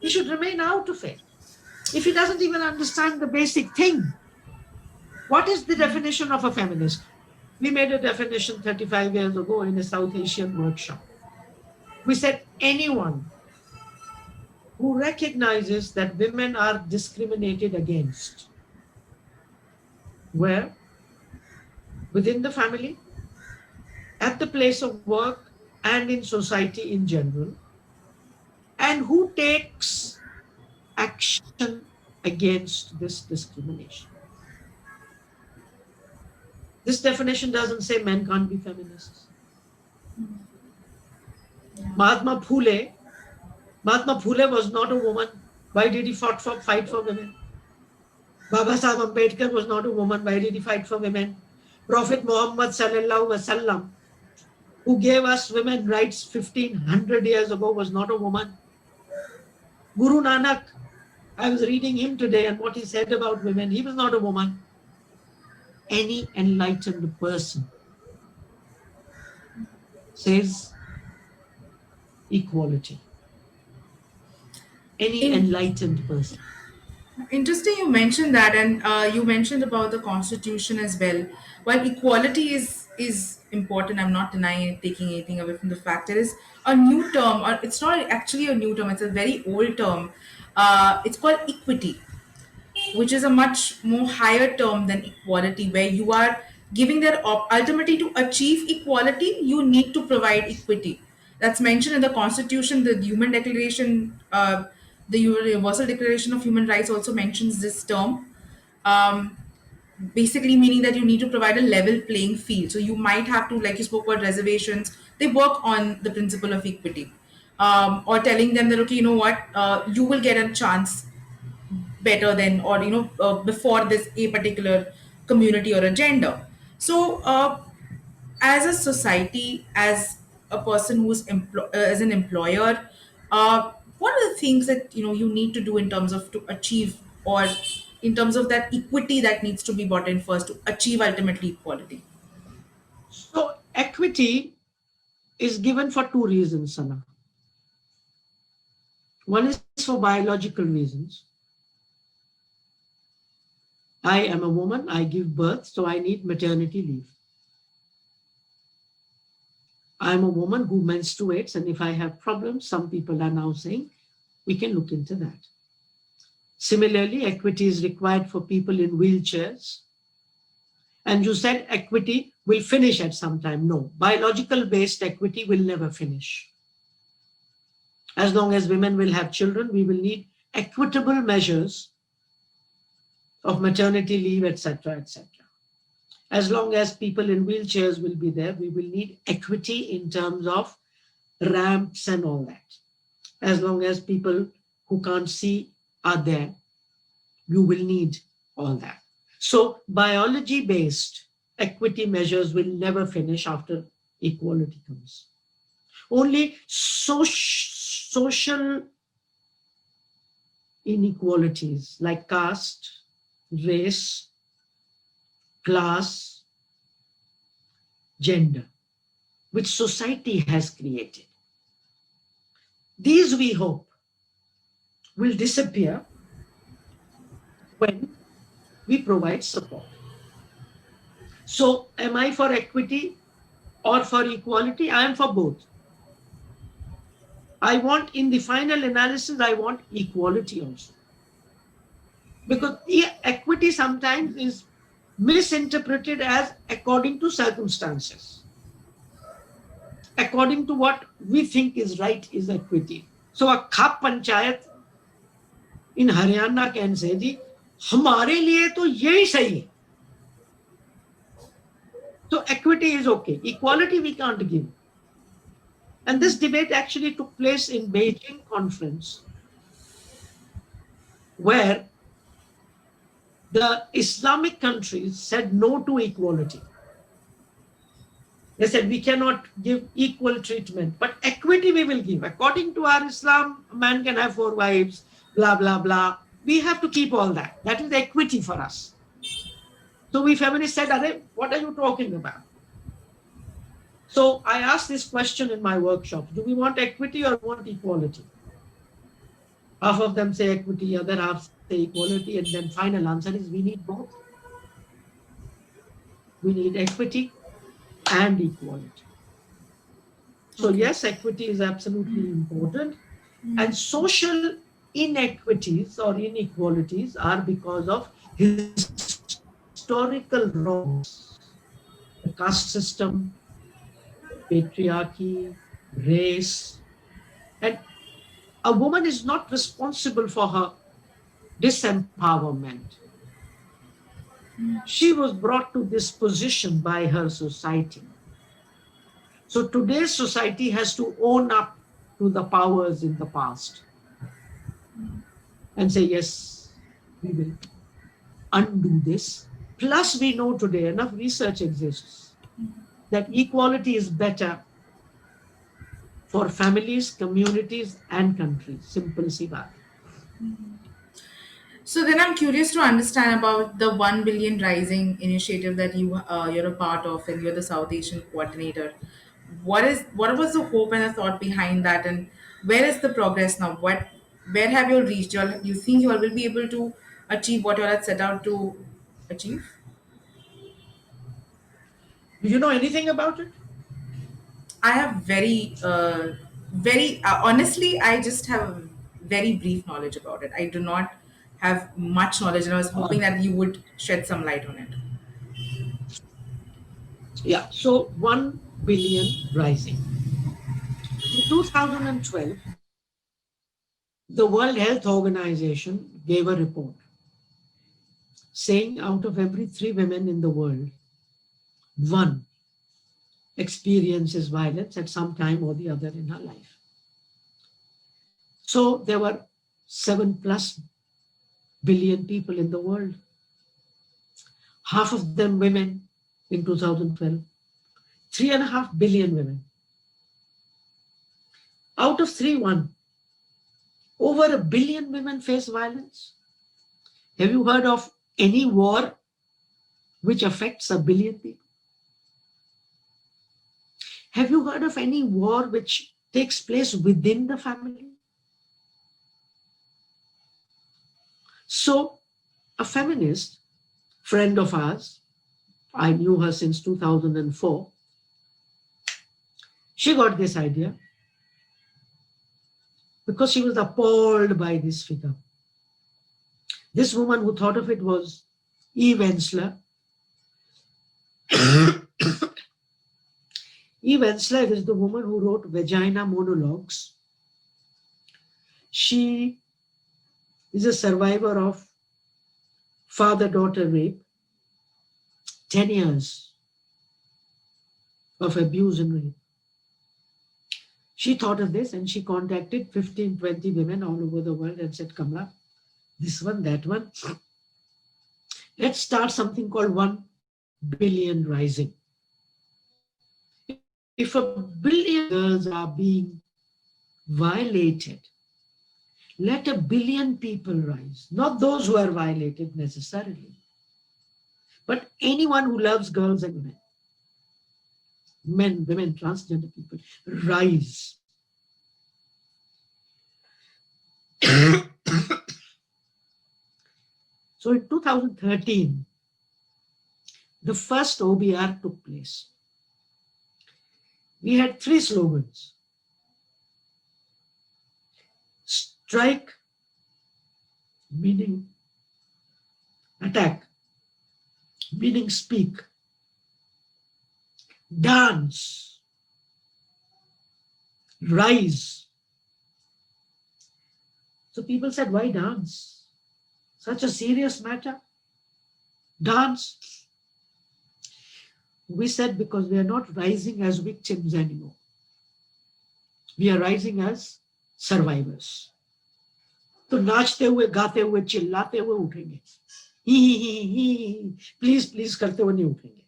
he should remain out of it. If he doesn't even understand the basic thing, what is the definition of a feminist? We made a definition 35 years ago in a South Asian workshop. We said anyone who recognizes that women are discriminated against, where? Within the family, at the place of work, and in society in general, and who takes action against this discrimination. This definition doesn't say men can't be feminists. Mahatma Phule, Mahatma Phule was not a woman. Why did he fight for women? Baba Sahib Ambedkar was not a woman. Why did he fight for women? Prophet Muhammad Sallallahu Alaihi Wasallam, who gave us women rights 1500 years ago, was not a woman. Guru Nanak, I was reading him today and what he said about women, he was not a woman. Any enlightened person says equality. Any In enlightened person. Interesting, you mentioned that, and you mentioned about the constitution as well. While equality is important, I'm not denying taking anything away from the fact. There is a new term, or it's not actually a new term. It's a very old term. It's called equity, which is a much more higher term than equality, where you are giving their ultimately to achieve equality, you need to provide equity. That's mentioned in the Constitution, the Human Declaration, the Universal Declaration of Human Rights also mentions this term. Um, Basically meaning that you need to provide a level playing field. So you might have to, like you spoke about reservations, they work on the principle of equity, or telling them that okay, you know what, you will get a chance better than, or before this a particular community or a gender. So as a society, as a person who's as an employer, what are the things that you need to do in terms of to achieve, or in terms of that equity that needs to be brought in first to achieve ultimately equality? So equity is given for two reasons, Sana. One is for biological reasons. I am a woman, I give birth, so I need maternity leave. I'm a woman who menstruates, and if I have problems, some people are now saying we can look into that. Similarly, equity is required for people in wheelchairs. And you said equity will finish at some time. No, biological based equity will never finish. As long as women will have children, we will need equitable measures of maternity leave, etc., etc. As long as people in wheelchairs will be there, we will need equity in terms of ramps and all that. As long as people who can't see are there, you will need all that. So biology-based equity measures will never finish after equality comes. Only social inequalities like caste, race, class, gender, which society has created. These, we hope, will disappear when we provide support. So, am I for equity or for equality? I am for both. I want, in the final analysis, I want equality also. Because equity sometimes is misinterpreted as according to circumstances. According to what we think is right is equity. So a khap panchayat in Haryana can say, ji, हमारे लिए तो यही सही है. So equity is okay. Equality we can't give. And this debate actually took place in Beijing conference, where the Islamic countries said no to equality. They said we cannot give equal treatment, but equity we will give. According to our Islam, a man can have 4 wives, blah, blah, blah. We have to keep all that. That is equity for us. So we feminists said, Are, what are you talking about? So I asked this question in my workshop. Do we want equity or want equality? Half of them say equity, other half say equality, and then final answer is we need both. We need equity and equality. So Okay. yes, equity is absolutely important. And social inequities or inequalities are because of historical wrongs. The caste system, patriarchy, race. And a woman is not responsible for her disempowerment. She was brought to this position by her society. So today's society has to own up to the powers in the past and say, yes, we will undo this. Plus, we know today, enough research exists, that equality is better for families, communities, and countries. Simple सी बात है. So then I'm curious to understand about the 1 billion rising initiative that you're a part of, and you're the South Asian coordinator. What was the hope and the thought behind that, and where is the progress now? Where have you reached? You think you all will be able to achieve what you all had set out to achieve? Do you know anything about it? I have very honestly, I just have very brief knowledge about it. I do not have much knowledge, and I was hoping that you would shed some light on it. Yeah, so 1 billion rising. In 2012, the World Health Organization gave a report saying out of every 3 women in the world, one experiences violence at some time or the other in her life. So there were 7+ billion people in the world, half of them women in 2012, 3.5 billion women. Out of 3, 1, over 1 billion women face violence. Have you heard of any war which affects 1 billion people? Have you heard of any war which takes place within the family? So, a feminist friend of ours, I knew her since 2004, she got this idea because she was appalled by this figure. This woman who thought of it was Eve Ensler. Eve Ensler is the woman who wrote Vagina Monologues. She is a survivor of father-daughter rape, 10 years of abuse and rape. She thought of this and she contacted 15, 20 women all over the world and said, Kamla, this one, that one. Let's start something called 1 billion rising. If 1 billion girls are being violated, let 1 billion people rise. Not those who are violated necessarily, but anyone who loves girls and women. Men, women, transgender people, rise. So in 2013, the first OBR took place. We had 3 slogans. Strike, meaning attack, meaning speak. Dance, rise. So people said, why dance? Such a serious matter? Dance. We said, because we are not rising as victims anymore. We are rising as survivors. तो नाचते हुए, गाते हुए, चिल्लाते हुए उठेंगे. ही, please करते हुए नहीं उठेंगे.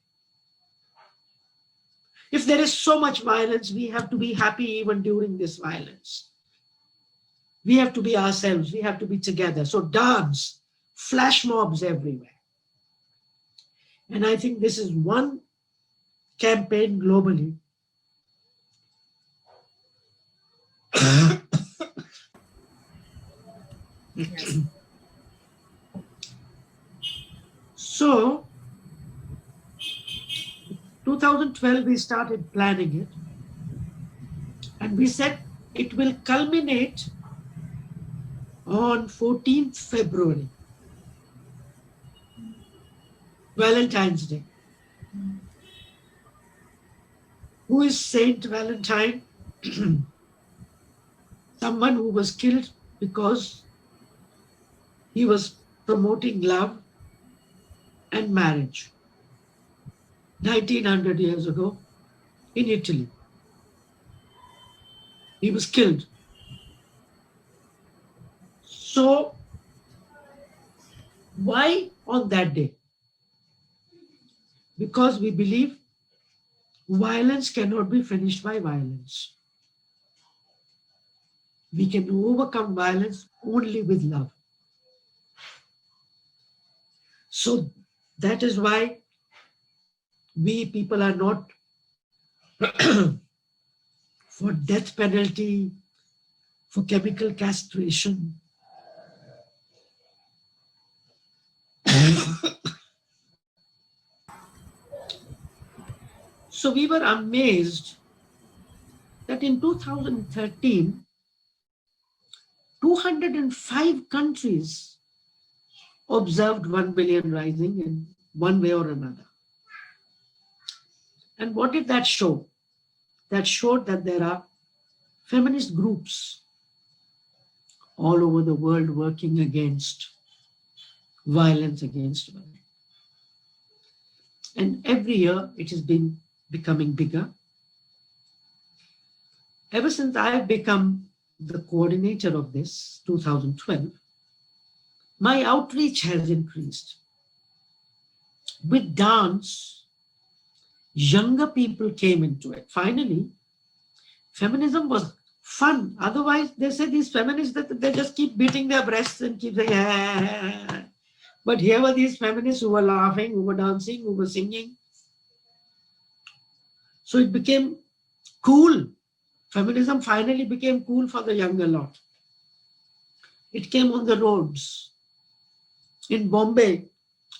If there is so much violence, we have to be happy even during this violence. We have to be ourselves. We have to be together. So dance, flash mobs everywhere. And I think this is one campaign globally. Yes. So 2012, we started planning it. And we said it will culminate on 14th February, Valentine's Day. Who is Saint Valentine? Someone who was killed because he was promoting love and marriage 1900 years ago in Italy. He was killed. So why on that day? Because we believe violence cannot be finished by violence. We can overcome violence only with love. So that is why we people are not for death penalty, for chemical castration. So we were amazed that in 2013, 205 countries observed 1 billion rising in one way or another. And what did that show? That showed that there are feminist groups all over the world working against violence against women. And every year it has been becoming bigger. Ever since I've become the coordinator of this, 2012, my outreach has increased. With dance, younger people came into it. Finally, feminism was fun. Otherwise, they say these feminists that they just keep beating their breasts and keep saying, ah. But here were these feminists who were laughing, who were dancing, who were singing. So it became cool. Feminism finally became cool for the younger lot. It came on the roads. In Bombay,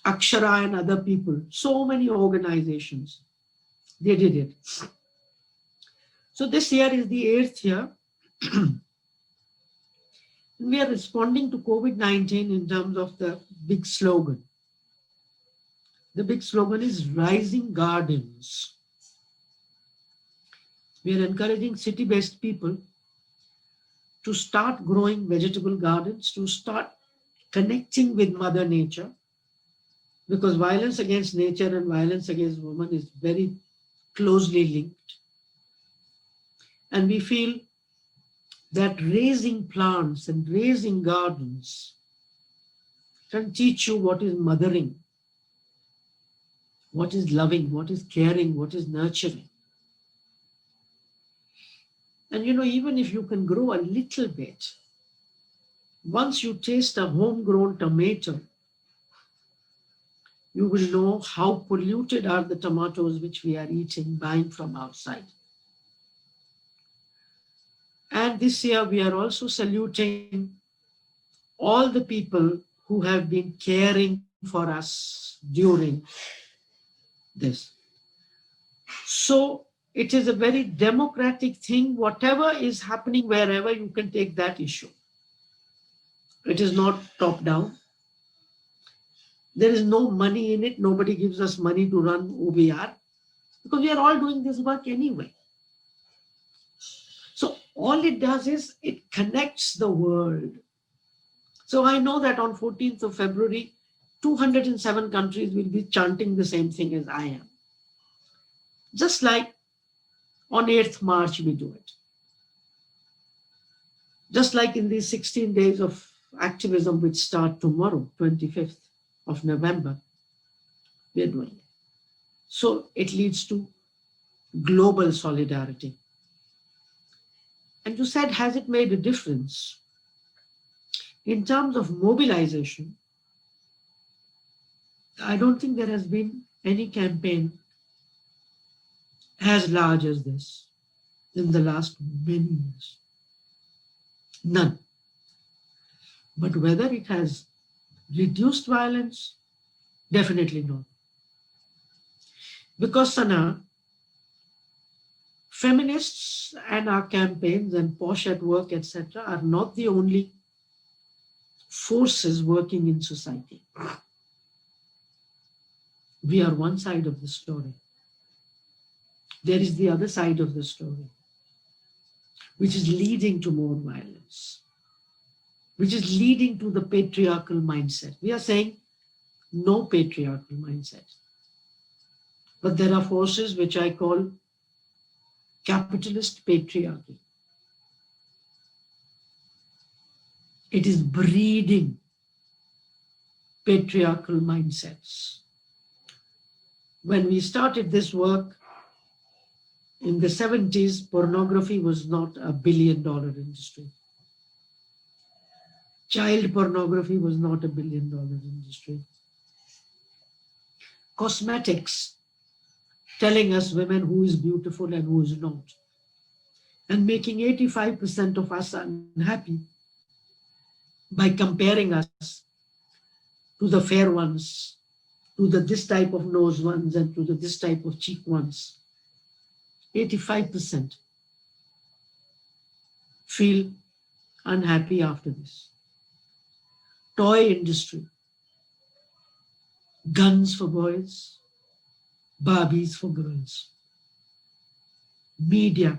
Akshara and other people, so many organizations, they did it. So this year is the 8th year. We are responding to COVID-19 in terms of the big slogan. The big slogan is Rising Gardens. We are encouraging city-based people to start growing vegetable gardens, to start connecting with Mother Nature, because violence against nature and violence against women is very closely linked. And we feel that raising plants and raising gardens can teach you what is mothering, what is loving, what is caring, what is nurturing. And even if you can grow a little bit, once you taste a homegrown tomato, you will know how polluted are the tomatoes which we are eating, buying from outside. And this year we are also saluting all the people who have been caring for us during this. So it is a very democratic thing. Whatever is happening wherever, you can take that issue. It is not top down. There is no money in it. Nobody gives us money to run OBR because we are all doing this work anyway. So all it does is it connects the world. So I know that on 14th of February, 207 countries will be chanting the same thing as I am. Just like on 8th March, we do it. Just like in these 16 days of activism, which start tomorrow, 25th of November, we are doing it. So it leads to global solidarity. And you said, has it made a difference? In terms of mobilization, I don't think there has been any campaign as large as this in the last many years. None. But whether it has reduced violence, definitely not. Because, Sana, feminists and our campaigns and PoshAtWork, etc., are not the only forces working in society. We are one side of the story. There is the other side of the story, which is leading to more violence, which is leading to the patriarchal mindset. We are saying no patriarchal mindset. But there are forces which I call capitalist patriarchy. It is breeding patriarchal mindsets. When we started this work in the 70s, pornography was not a billion-dollar industry. Child pornography was not a billion-dollar industry. Cosmetics, telling us women who is beautiful and who is not, and making 85% of us unhappy by comparing us to the fair ones, to the this type of nose ones, and to the this type of cheek ones. 85% feel unhappy after this. Toy industry, guns for boys, Barbies for girls. Media,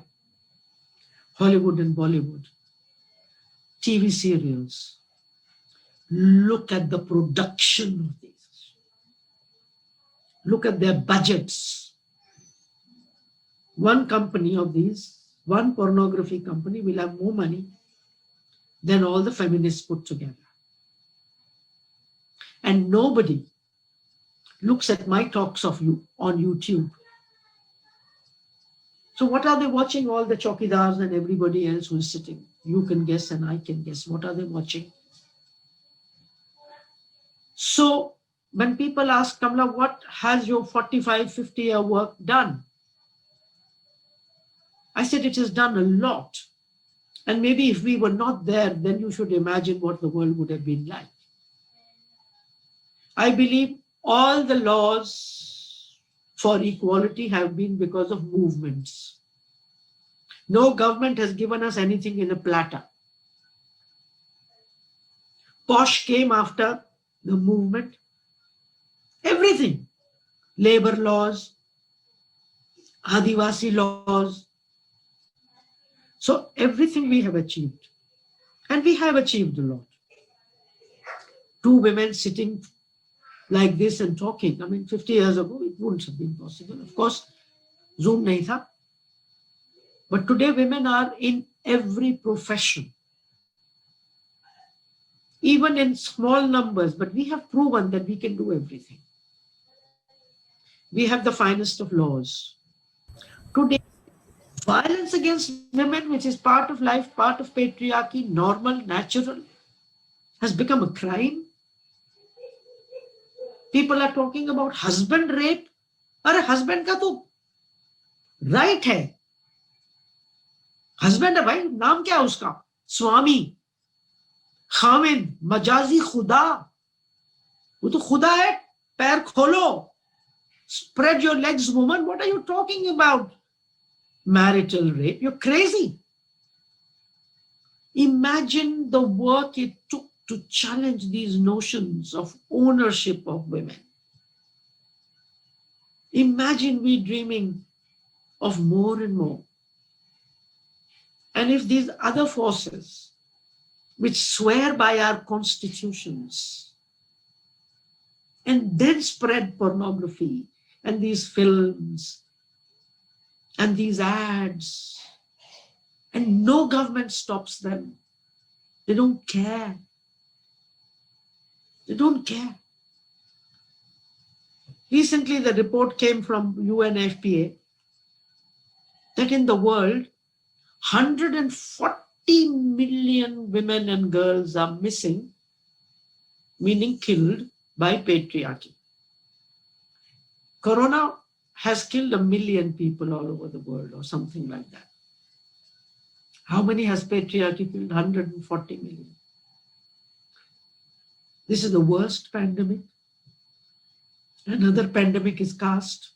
Hollywood and Bollywood, TV serials. Look at the production of these. Look at their budgets. One company of these, one pornography company will have more money than all the feminists put together. And nobody looks at my talks of you on YouTube. So what are they watching? All the chowkidars and everybody else who is sitting. You can guess and I can guess. What are they watching? So when people ask, Kamla, what has your 45, 50-year work done? I said, it has done a lot. And maybe if we were not there, then you should imagine what the world would have been like. I believe all the laws for equality have been because of movements. No government has given us anything in a platter. Posh came after the movement. Everything. Labor laws, Adivasi laws. So everything we have achieved. And we have achieved a lot. Two women sitting like this and talking. I mean, 50 years ago, it wouldn't have been possible. Of course, Zoom nahi tha. But today, women are in every profession. Even in small numbers, but we have proven that we can do everything. We have the finest of laws. Today, violence against women, which is part of life, part of patriarchy, normal, natural, has become a crime. People are talking about husband rape. Arey husband ka to right hai. Husband hai bhai, naam kya hai uska? Swami, Khamin, Majazi Khuda. वो तो खुदा है. पैर खोलो. Spread your legs, woman. What are you talking about? Marital rape. You're crazy. Imagine the work it took to challenge these notions of ownership of women. Imagine we dreaming of more and more. And if these other forces, which swear by our constitutions, and then spread pornography and these films and these ads, and no government stops them. They don't care. They don't care. Recently, the report came from UNFPA that in the world, 140 million women and girls are missing, meaning killed by patriarchy. Corona has killed 1 million people all over the world or something like that. How many has patriarchy killed? 140 million. This is the worst pandemic. Another pandemic is caste.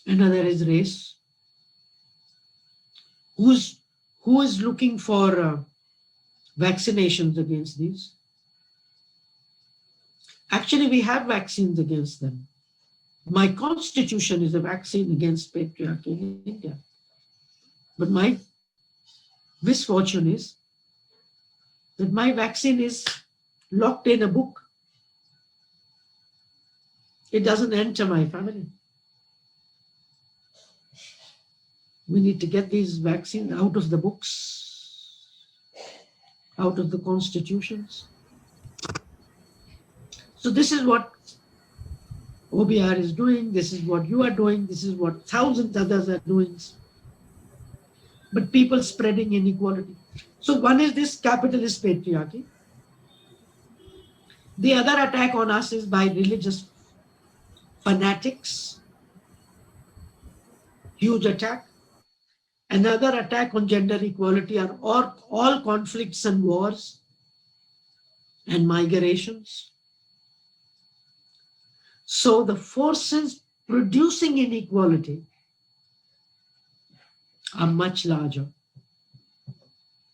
Another is race. Who is looking for vaccinations against these? Actually, we have vaccines against them. My constitution is a vaccine against patriarchy in India. But my misfortune is that my vaccine is locked in a book. It doesn't enter my family. We need to get these vaccines out of the books. out of the constitutions. So this is what OBR is doing, this is what you are doing, this is what thousands others are doing. But people spreading inequality. So one is this capitalist patriarchy. The other attack on us is by religious fanatics, huge attack. Another attack on gender equality are all conflicts and wars and migrations. So the forces producing inequality are much larger,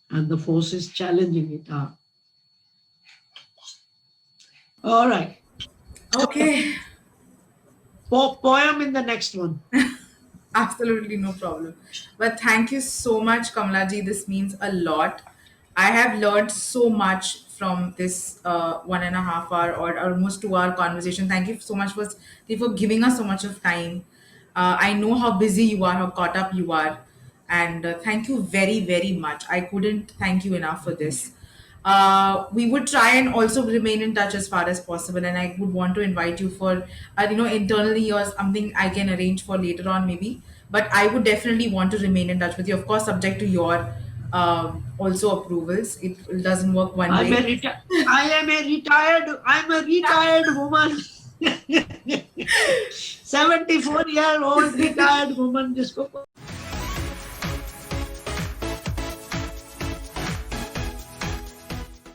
and the forces challenging it are. All right. Okay. Poem in the next one. Absolutely no problem. But thank you so much, Kamlaji. This means a lot. I have learned so much from this 1.5 hour or almost 2 hour conversation. Thank you so much for giving us so much of time. I know how busy you are, how caught up you are. And thank you very, very much. I couldn't thank you enough for this. We would try and also remain in touch as far as possible, and I would want to invite you for internally or something I can arrange for later on maybe. But I would definitely want to remain in touch with you, of course, subject to your also approvals. It doesn't work one I'm way. a retired woman. 74-year-old retired woman जिसको